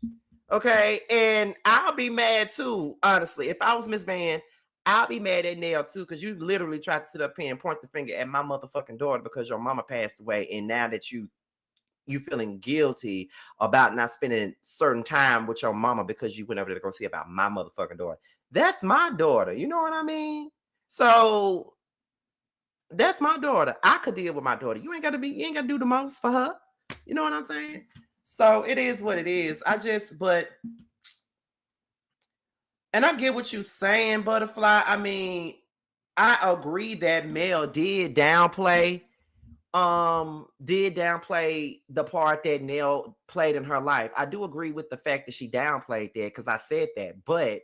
Okay? And I'll be mad too, honestly. If I was Miss Van, I'll be mad at Nell too, because you literally tried to sit up here and point the finger at my motherfucking daughter because your mama passed away. And now that you feeling guilty about not spending certain time with your mama because you went over there to go see about my motherfucking daughter. That's my daughter. You know what I mean? So that's my daughter. I could deal with my daughter. You ain't got to do the most for her. You know what I'm saying? So it is what it is. And I get what you're saying, Butterfly. I mean, I agree that Mel did downplay the part that Nell played in her life. I do agree with the fact that she downplayed that because I said that, but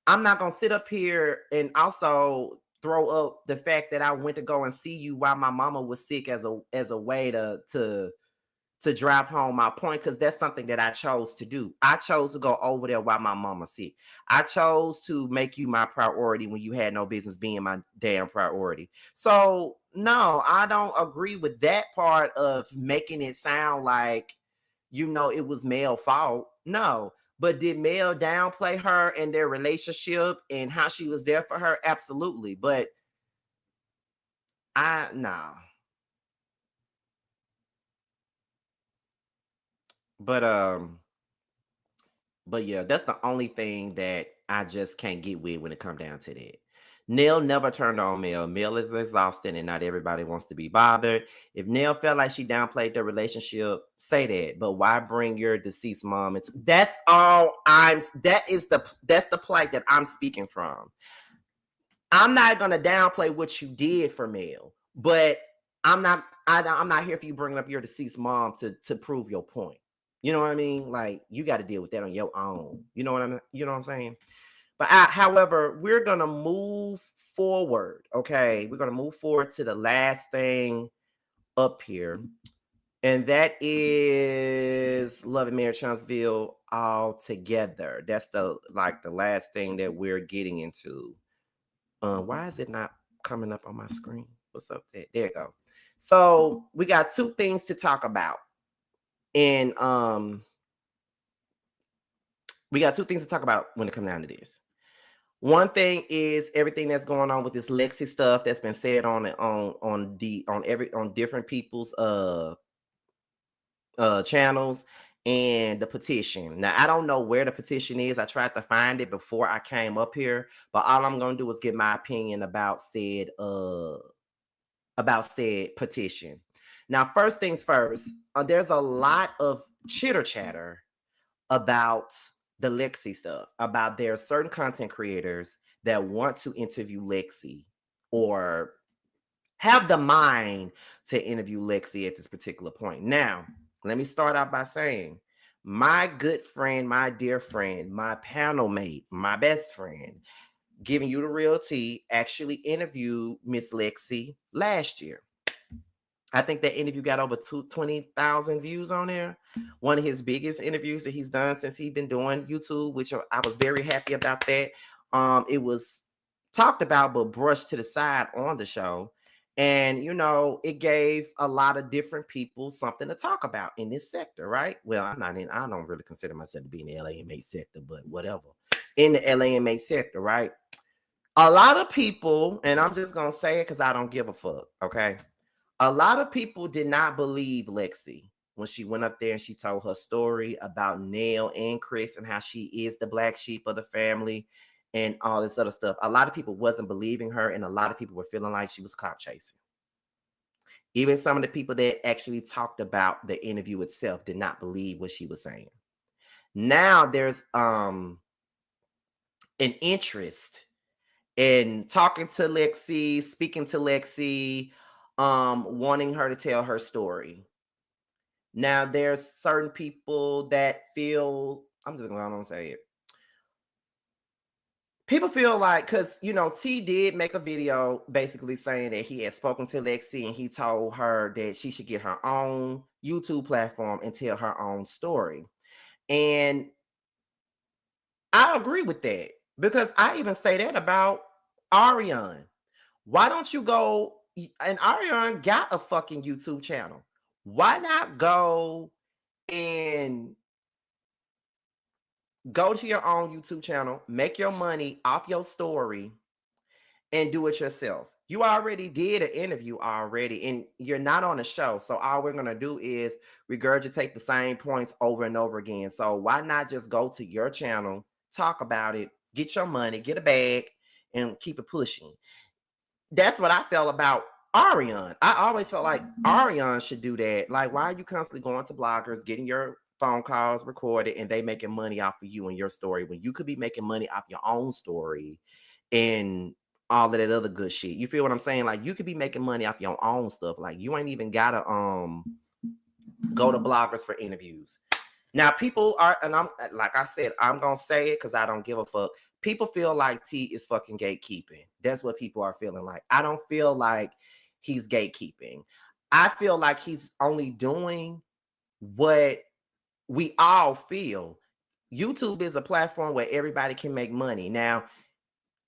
I'm not gonna sit up here and also throw up the fact that I went to go and see you while my mama was sick as a way to drive home my point, because that's something that I chose to do. I chose to go over there while my mama's sick. I chose to make you my priority when you had no business being my damn priority. So no, I don't agree with that part of making it sound like, it was Mel's fault. No. But did Mel downplay her and their relationship and how she was there for her? Absolutely. But no. But yeah, that's the only thing that I just can't get with when it comes down to that. Nell never turned on Mel. Mel is exhausted and not everybody wants to be bothered. If Nell felt like she downplayed the relationship, say that. But why bring your deceased mom into that's the plight that I'm speaking from. I'm not gonna downplay what you did for Mel, but I'm not here for you bringing up your deceased mom to prove your point. You know what I mean? Like, you got to deal with that on your own. You know what I mean? You know what I'm saying? But however, we're going to move forward. Okay. We're going to move forward to the last thing up here. And that is Love and Marriage Huntsville all together. That's the last thing that we're getting into. Why is it not coming up on my screen? What's up there? There you go. So we got two things to talk about. And we got two things to talk about when it comes down to this. One thing is everything that's going on with this Lexi stuff that's been said on different people's channels, and the petition. Now, I don't know where the petition is. I tried to find it before I came up here, but all I'm gonna do is give my opinion about said petition. Now, first things first, there's a lot of chitter chatter about the Lexi stuff, about there are certain content creators that want to interview Lexi or have the mind to interview Lexi at this particular point. Now, let me start out by saying my good friend, my dear friend, my panel mate, my best friend, giving you the real tea, actually interviewed Miss Lexi last year. I think that interview got over 20,000 views on there. One of his biggest interviews that he's done since he's been doing YouTube, which I was very happy about that. It was talked about but brushed to the side on the show. And, you know, it gave a lot of different people something to talk about in this sector, right? Well, I don't really consider myself to be in the LAMH sector, but whatever. In the LAMH sector, right? A lot of people, and I'm just going to say it because I don't give a fuck, okay? A lot of people did not believe Lexi when she went up there and she told her story about Nell and Chris and how she is the black sheep of the family and all this other stuff. A lot of people wasn't believing her, and a lot of people were feeling like she was clout chasing. Even some of the people that actually talked about the interview itself did not believe what she was saying. Now there's an interest in talking to Lexi, speaking to Lexi, wanting her to tell her story. Now there's certain people that feel, I'm just going to say it. People feel like, because, you know, T did make a video basically saying that he had spoken to Lexi and he told her that she should get her own YouTube platform and tell her own story. And I agree with that, because I even say that about Ariane. Why don't you go, and Ariane got a fucking YouTube channel. Why not go and go to your own YouTube channel, make your money off your story, and do it yourself? You already did an interview already, and you're not on a show. So all we're going to do is regurgitate the same points over and over again. So why not just go to your channel, talk about it, get your money, get a bag, and keep it pushing? That's what I felt about Ariane. I always felt like Ariane should do that. Like, why are you constantly going to bloggers, getting your phone calls recorded, and they making money off of you and your story when you could be making money off your own story and all of that other good shit? You feel what I'm saying? Like, you could be making money off your own stuff. Like, you ain't even gotta go to bloggers for interviews. Now, people are, and I'm like I said, I'm gonna say it because I don't give a fuck. People feel like T is fucking gatekeeping. That's what people are feeling like. I don't feel like he's gatekeeping. I feel like he's only doing what we all feel. YouTube is a platform where everybody can make money. Now,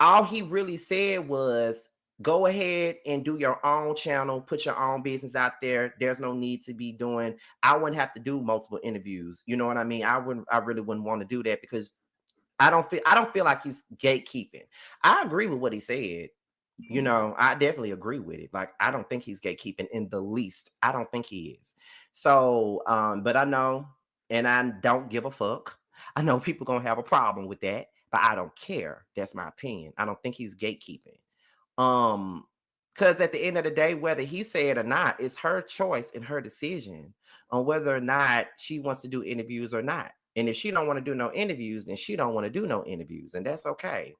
all he really said was, go ahead and do your own channel, put your own business out there. There's no need to be doing, I wouldn't have to do multiple interviews. You know what I mean? I really wouldn't want to do that, because I don't feel like he's gatekeeping. I agree with what he said. You know, I definitely agree with it. Like, I don't think he's gatekeeping in the least. I don't think he is. So, but I know, and I don't give a fuck. I know people gonna have a problem with that, but I don't care. That's my opinion. I don't think he's gatekeeping. Because at the end of the day, whether he said or not, it's her choice and her decision on whether or not she wants to do interviews or not. And if she don't want to do no interviews, then she don't want to do no interviews, and that's okay.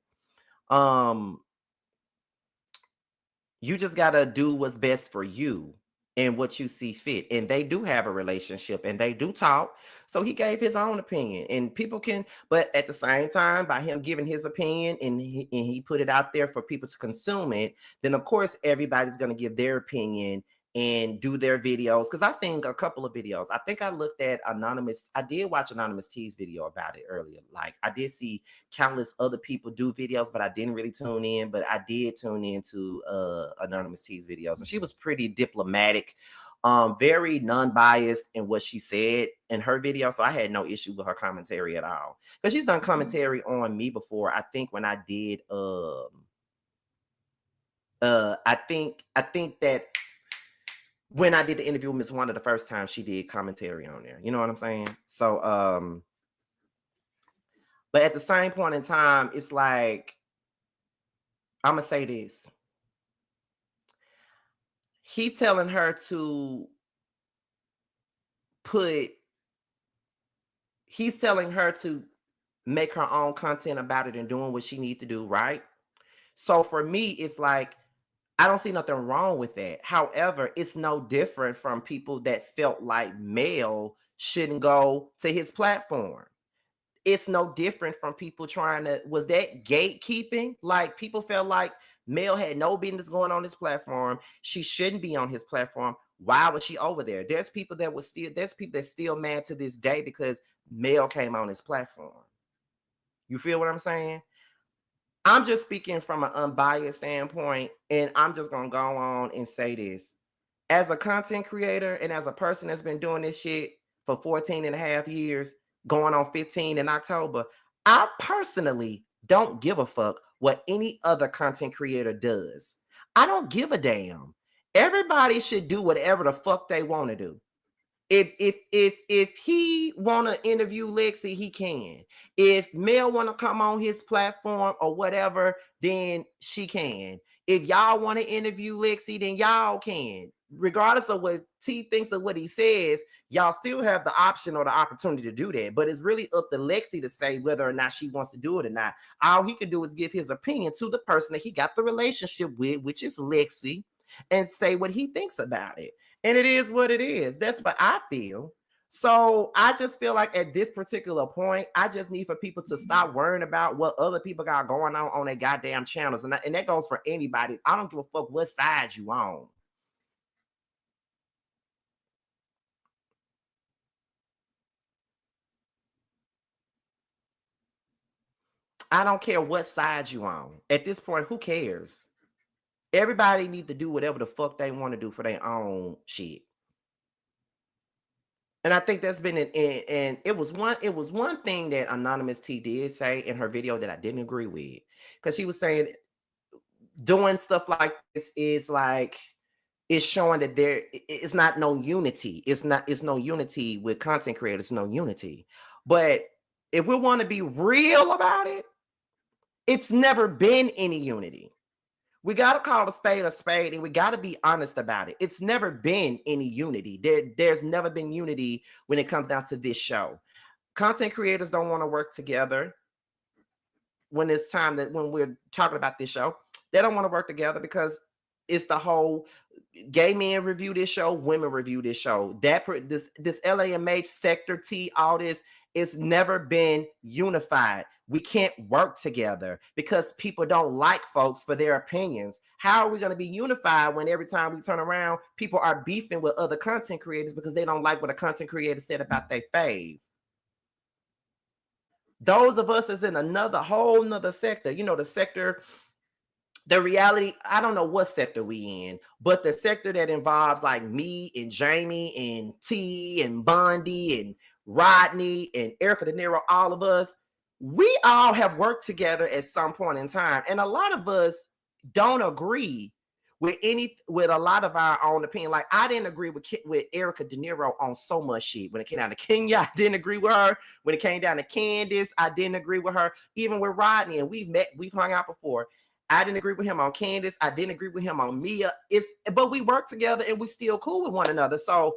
You just gotta do what's best for you and what you see fit. And they do have a relationship and they do talk. So he gave his own opinion, and people can, but at the same time, by him giving his opinion and he put it out there for people to consume it, then of course everybody's gonna give their opinion and do their videos. Because I think a couple of videos, I think I looked at I did watch Anonymous T's video about it earlier. Like, I did see countless other people do videos, but I didn't really tune in. But I did tune into Anonymous T's videos, and she was pretty diplomatic, very non-biased in what she said in her video. So I had no issue with her commentary at all, because she's done commentary on me before. I think when I did I think that when I did the interview with Miss Wanda the first time, she did commentary on there. You know what I'm saying? So, but at the same point in time, it's like, I'm going to say this. He's telling her to make her own content about it and doing what she need to do, right? So for me, it's like, I don't see nothing wrong with that. However, it's no different from people that felt like Mel shouldn't go to his platform. It's no different from people trying to, was that gatekeeping? Like people felt like Mel had no business going on his platform. She shouldn't be on his platform. Why was she over there? There's people that's still mad to this day because Mel came on his platform. You feel what I'm saying? I'm just speaking from an unbiased standpoint, and I'm just going to go on and say this. As a content creator and as a person that's been doing this shit for 14 and a half years, going on 15 in October, I personally don't give a fuck what any other content creator does. I don't give a damn. Everybody should do whatever the fuck they want to do. If he want to interview Lexi, he can. If Mel want to come on his platform or whatever, then she can. If y'all want to interview Lexi, then y'all can. Regardless of what T thinks of what he says, y'all still have the option or the opportunity to do that. But it's really up to Lexi to say whether or not she wants to do it or not. All he can do is give his opinion to the person that he got the relationship with, which is Lexi, and say what he thinks about it. And it is what it is. That's what I feel. So I just feel like at this particular point, I just need for people to stop worrying about what other people got going on their goddamn channels. And that goes for anybody. I don't give a fuck what side you on. I don't care what side you on. At this point, who cares? Everybody need to do whatever the fuck they want to do for their own shit. And I think that's been and it was one thing that Anonymous T did say in her video that I didn't agree with, because she was saying doing stuff like this is like, it's showing that there is not no unity. It's no unity with content creators, no unity. But if we want to be real about it, it's never been any unity. We got to call a spade, and we got to be honest about it. It's never been any unity. There's never been unity when it comes down to this show. Content creators don't want to work together when it's time that when we're talking about this show. They don't want to work together because it's the whole gay men review this show, women review this show. This LAMH sector T, all this, it's never been unified. We can't work together because people don't like folks for their opinions. How are we going to be unified when every time we turn around, people are beefing with other content creators because they don't like what a content creator said about their fave? Those of us is in whole nother sector. You know, the sector, the reality, I don't know what sector we in, but the sector that involves like me and Jamie and T and Bondi and Rodney and Erica De Niro, all of us, we all have worked together at some point in time. And a lot of us don't agree with a lot of our own opinion. Like I didn't agree with Erica De Niro on so much shit. When it came down to Kenya, I didn't agree with her. When it came down to Candace, I didn't agree with her. Even with Rodney, and we've hung out before. I didn't agree with him on Candace. I didn't agree with him on Mia. But we work together and we still cool with one another. So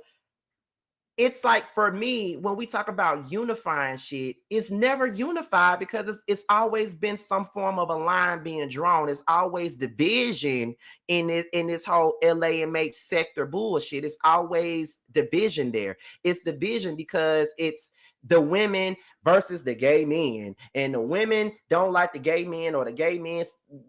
it's like, for me, when we talk about unifying shit, it's never unified because it's always been some form of a line being drawn. It's always division in this whole LAMH sector bullshit. It's always division there. It's division because it's the women versus the gay men, and the women don't like the gay men, or the gay men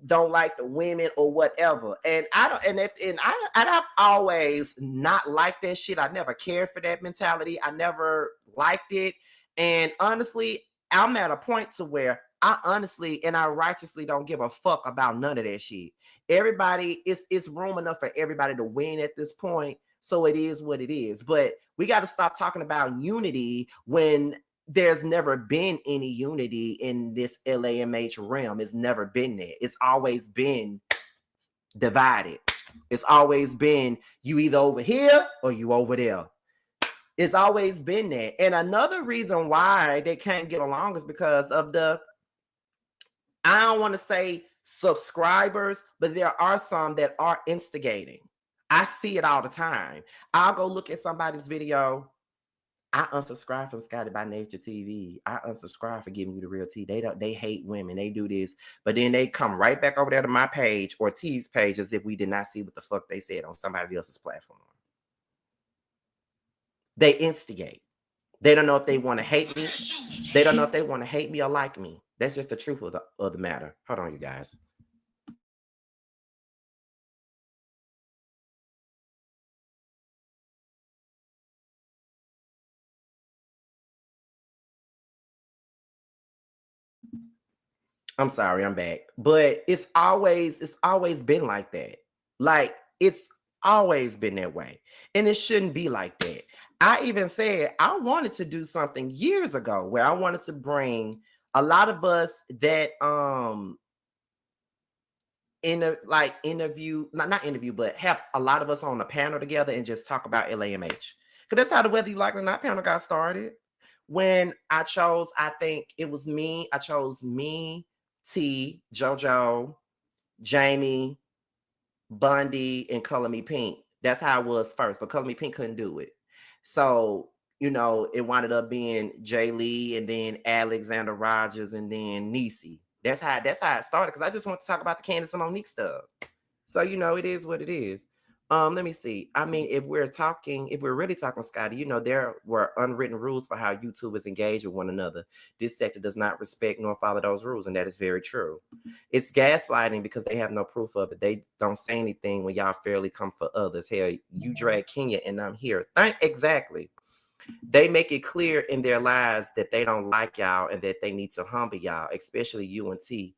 don't like the women, or whatever. And I've always not liked that shit. I never cared for that mentality. I never liked it. And honestly, I'm at a point to where I honestly and I righteously don't give a fuck about none of that shit. Everybody, it's room enough for everybody to win at this point. So it is what it is. But we got to stop talking about unity when there's never been any unity in this LAMH realm. It's never been there. It's always been divided. It's always been you either over here or you over there. It's always been there. And another reason why they can't get along is because of I don't want to say subscribers, but there are some that are instigating. I see it all the time. I'll go look at somebody's video I unsubscribe from Scotty by Nature TV. I unsubscribe for giving you the real tea. They hate women. They do this, but then they come right back over there to my page or T's page as if we did not see what the fuck they said on somebody else's platform. They instigate. They don't know if they want to hate me. They don't know if they want to hate me or like me. That's just the truth of the matter. Hold on, you guys. I'm sorry, I'm back. But it's always been like that. Like it's always been that way. And it shouldn't be like that. I even said I wanted to do something years ago where I wanted to bring a lot of us that interview, not interview, but have a lot of us on a panel together and just talk about LAMH. Because that's how the Whether You Like It or Not panel got started. When I chose, I think it was me. I chose me, T, JoJo, Jamie, Bundy, and Color Me Pink. That's how it was first, but Color Me Pink couldn't do it. So, you know, it wound up being Jay Lee and then Alexander Rogers and then Niecy. That's how it started, because I just want to talk about the Candace and Monique stuff. So, you know, it is what it is. Let me see. I mean, if we're really talking, Scotty, you know, there were unwritten rules for how YouTubers engage with one another. This sector does not respect nor follow those rules, and that is very true. It's gaslighting because they have no proof of it. They don't say anything when y'all fairly come for others. Hell, you drag Kenya and I'm here. Exactly. They make it clear in their lives that they don't like y'all and that they need to humble y'all, especially you and T.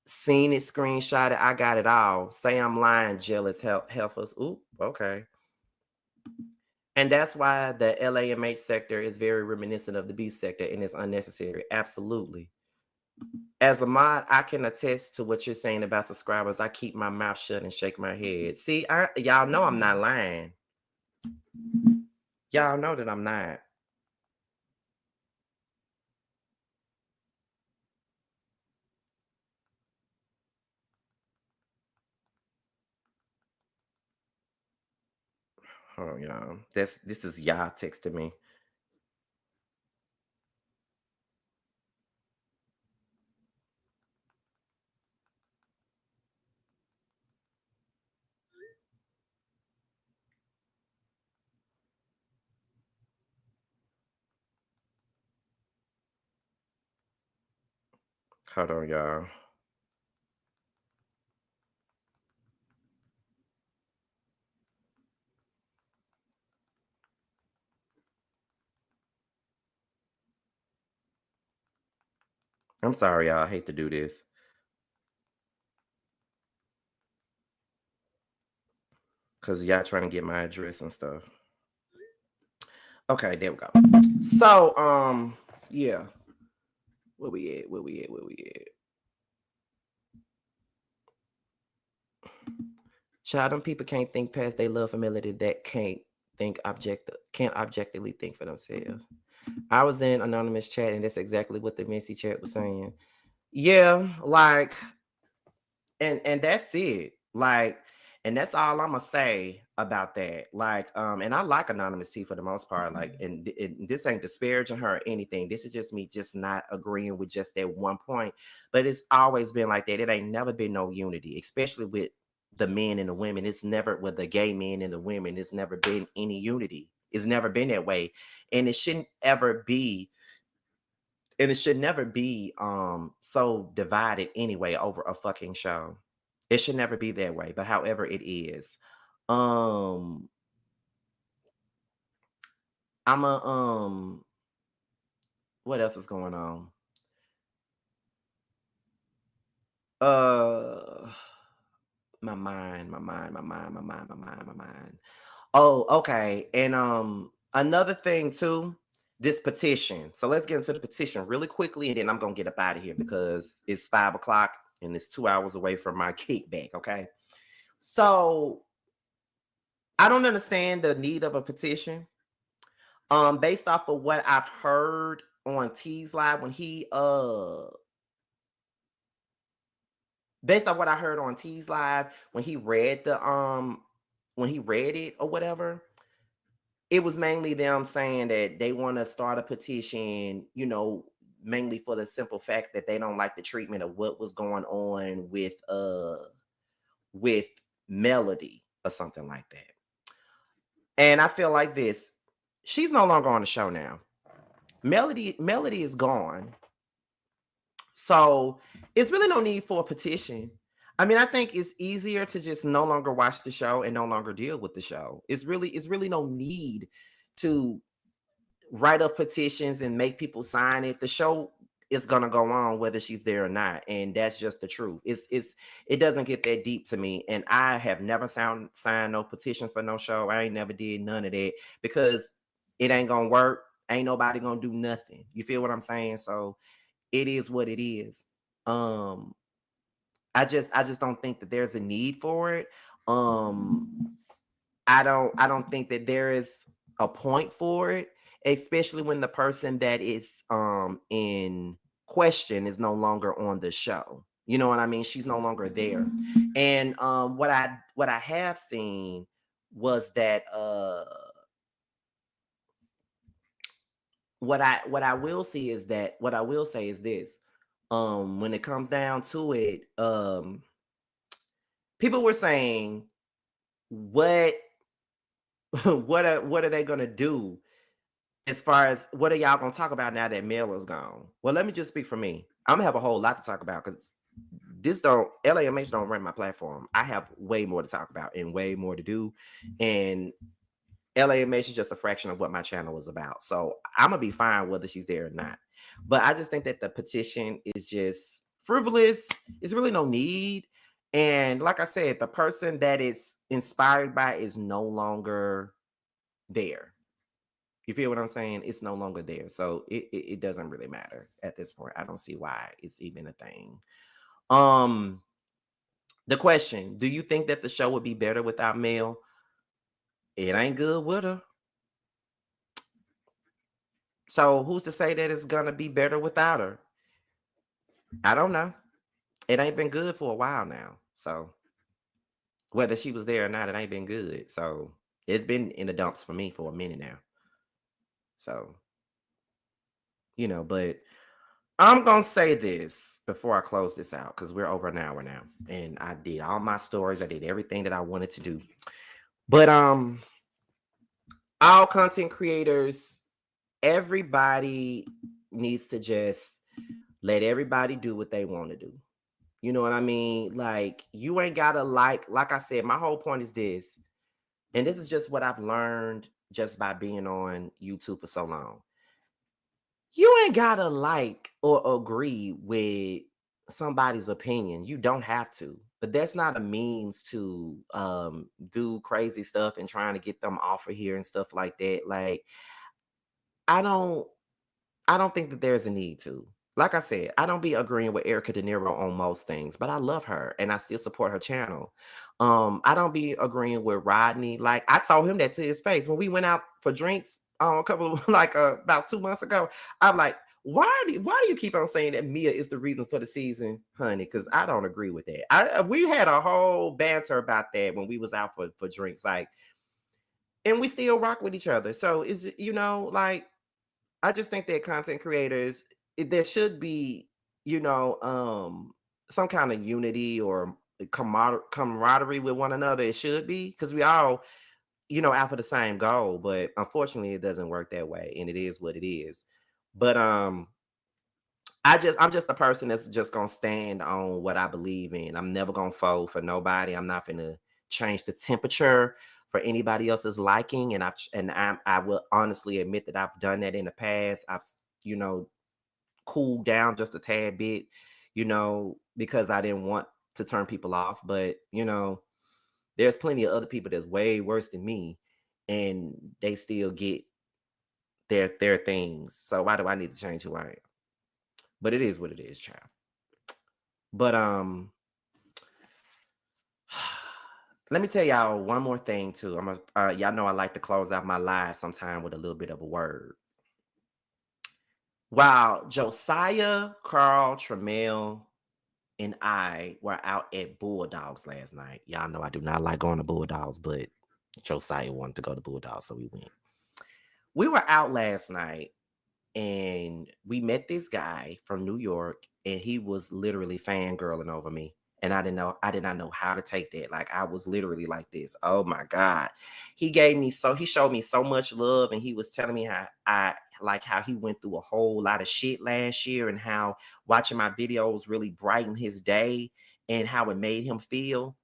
Seen it, screenshot it. I got it all. Say I'm lying, jealous, heifers. Ooh, okay. And that's why the LAMH sector is very reminiscent of the beef sector and it's unnecessary. Absolutely. As a mod, I can attest to what you're saying about subscribers. I keep my mouth shut and shake my head. See, y'all know I'm not lying. Y'all know that I'm not. Oh, y'all. This is y'all texting me. Hold on, y'all. I'm sorry, y'all. I hate to do this. Because y'all trying to get my address and stuff. Okay, there we go. So, yeah. Where we at? Child, them people can't think past their love for melody that can't objectively think for themselves. I was in anonymous chat and that's exactly what the Messy chat was saying. Yeah, like, and that's it. Like, and that's all I'm gonna say about that. Like, and I like Anonymous T for the most part. Like, and this ain't disparaging her or anything. This is just me just not agreeing with just that one point. But it's always been like that. It ain't never been no unity, especially with the men and the women. It's never with the gay men and the women. It's never been any unity. It's never been that way, and it shouldn't ever be. And it should never be so divided anyway over a fucking show. It should never be that way, but however it is. I'm a what else is going on? My mind. Oh, okay. And another thing too, this petition. So let's get into the petition really quickly, and then I'm gonna get up out of here because it's 5 o'clock and it's 2 hours away from my kickback. Okay. So I don't understand the need of a petition. Based off of what I've heard on T's Live when he based on what I heard on T's Live when he read the when he read it or whatever, it was mainly them saying that they want to start a petition, you know, mainly for the simple fact that they don't like the treatment of what was going on with Melody or something like that. And I feel like this, she's no longer on the show now. Melody is gone. So it's really no need for a petition. I mean, I think it's easier to just no longer watch the show and no longer deal with the show. It's really no need to write up petitions and make people sign it. The show is gonna go on whether she's there or not, and that's just the truth. It doesn't get that deep to me, and I have never signed no petition for no show. I ain't never did none of that because it ain't gonna work. Ain't nobody gonna do nothing. You feel what I'm saying? So it is what it is. I just don't think that there's a need for it. I don't think that there is a point for it, especially when the person that is in question is no longer on the show. You know what I mean? She's no longer there. And what I have seen was that what I will say is this. When it comes down to it, people were saying, what are they gonna do as far as what are y'all gonna talk about now that Mel is gone? Well, let me just speak for me. I'm gonna have a whole lot to talk about because LAMH don't run my platform. I have way more to talk about and way more to do, and LAMH is just a fraction of what my channel is about. So I'm gonna be fine whether she's there or not. But I just think that the petition is just frivolous. It's really no need. And like I said, the person that it's inspired by is no longer there. You feel what I'm saying? It's no longer there. So it doesn't really matter at this point. I don't see why it's even a thing. The question, do you think that the show would be better without Mel? It ain't good with her. So who's to say that it's gonna be better without her? I don't know. It ain't been good for a while now. So whether she was there or not, it ain't been good. So it's been in the dumps for me for a minute now. So, you know, but I'm gonna say this before I close this out because we're over an hour now. And I did all my stories, I did everything that I wanted to do. But all content creators, everybody needs to just let everybody do what they want to do. You know what I mean? Like, you ain't gotta like I said, my whole point is this, and this is just what I've learned just by being on YouTube for so long. You ain't gotta like or agree with somebody's opinion. You don't have to, but that's not a means to do crazy stuff and trying to get them off of here and stuff like that. Like, I don't think that there's a need to. Like I said, I don't be agreeing with Erica De Niro on most things, but I love her and I still support her channel. I don't be agreeing with Rodney. Like, I told him that to his face when we went out for drinks a couple of about 2 months ago. I'm like, why do you keep on saying that Mia is the reason for the season, honey? Because I don't agree with that. We had a whole banter about that when we was out for drinks, like, and we still rock with each other. So is it, you know, like, I just think that content creators, there should be, you know, some kind of unity or camaraderie with one another. It should be, because we all, you know, out for the same goal. But unfortunately, it doesn't work that way, and it is what it is. But I'm just a person that's just gonna stand on what I believe in. I'm never gonna fold for nobody. I'm not gonna change the temperature for anybody else's liking, and I will honestly admit that I've done that in the past. I've, you know, cooled down just a tad bit, you know, because I didn't want to turn people off. But, you know, there's plenty of other people that's way worse than me, and they still get their things. So why do I need to change who I am? But it is what it is, child. But let me tell y'all one more thing too. Y'all know I like to close out my live sometime with a little bit of a word. While Josiah, Carl, Tramiel, and I were out at Bulldogs last night. Y'all know I do not like going to Bulldogs, but Josiah wanted to go to Bulldogs, so we went. we were out last night and we met this guy from New York, and he was literally fangirling over me. And I did not know how to take that. Like, I was literally like this. Oh my God. He showed me so much love, and he was telling me how he went through a whole lot of shit last year, and how watching my videos really brightened his day and how it made him feel.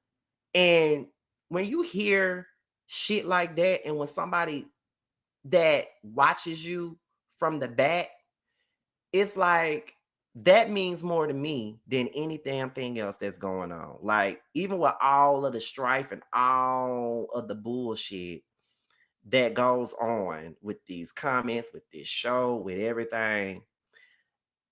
And when you hear shit like that, and when somebody that watches you from the back, it's like that means more to me than any damn thing else that's going on. Like, even with all of the strife and all of the bullshit that goes on with these comments, with this show, with everything,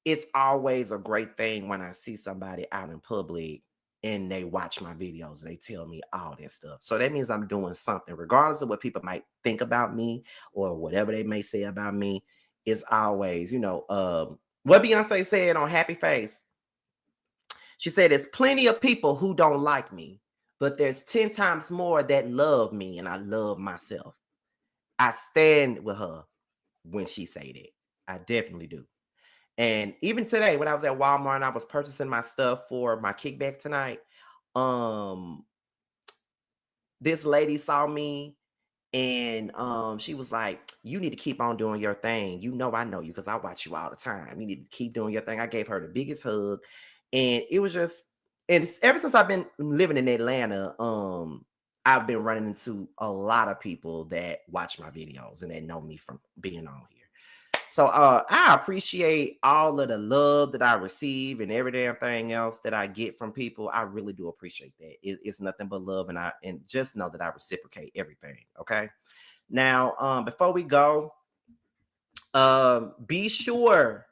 it's always a great thing when I see somebody out in public and they watch my videos and they tell me all that stuff. So that means I'm doing something, regardless of what people might think about me or whatever they may say about me. It's always, what Beyonce said on Happy Face. She said, there's plenty of people who don't like me, but there's 10 times more that love me, and I love myself. I stand with her when she say that. I definitely do. And even today, when I was at Walmart and I was purchasing my stuff for my kickback tonight, this lady saw me, and she was like, you need to keep on doing your thing. I know you because I watch you all the time. You need to keep doing your thing. I gave her the biggest hug. And it was just, and ever since I've been living in Atlanta, I've been running into a lot of people that watch my videos and that know me from being on here. So I appreciate all of the love that I receive and every damn thing else that I get from people. I really do appreciate that. It's nothing but love, and just know that I reciprocate everything. Okay. Now, before we go, be sure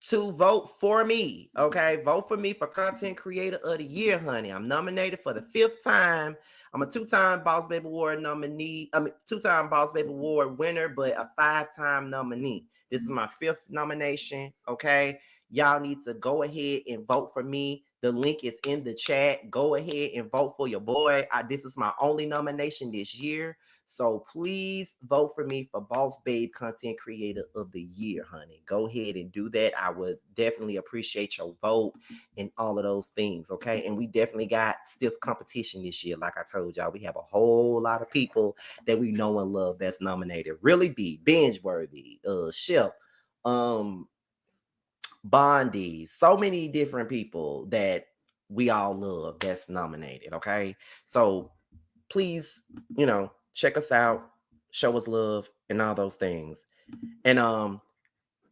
to vote for me. Okay, vote for me for Content Creator of the Year, honey. I'm nominated for the 5th time. I'm a 2-time Boss Baby Award nominee. 2-time Boss Baby Award winner, but a 5-time nominee. This is my 5th nomination. Okay, y'all need to go ahead and vote for me. The link is in the chat. Go ahead and vote for your boy. This is my only nomination this year. So please vote for me for Boss Babe Content Creator of the Year, honey. Go ahead and do that. I would definitely appreciate your vote and all of those things, okay? And we definitely got stiff competition this year. Like I told y'all, we have a whole lot of people that we know and love that's nominated. Really be Binge-worthy, Shep, Bondi, so many different people that we all love that's nominated, okay? So please, check us out, show us love, and all those things. And I'm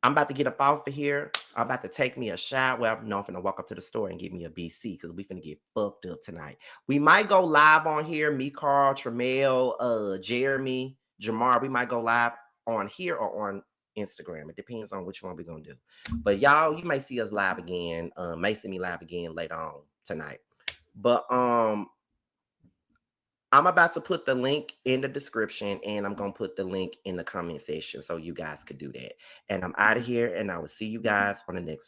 about to get up off of here. I'm about to take me a shower. Well, I'm going to walk up to the store and get me a BC because we're going to get fucked up tonight. We might go live on here. Me, Carl, Tremel, Jeremy, Jamar. We might go live on here or on Instagram. It depends on which one we're going to do. But y'all, you may see us live again. May see me live again later on tonight. But I'm about to put the link in the description, and I'm going to put the link in the comment section so you guys could do that. And I'm out of here, and I will see you guys on the next one.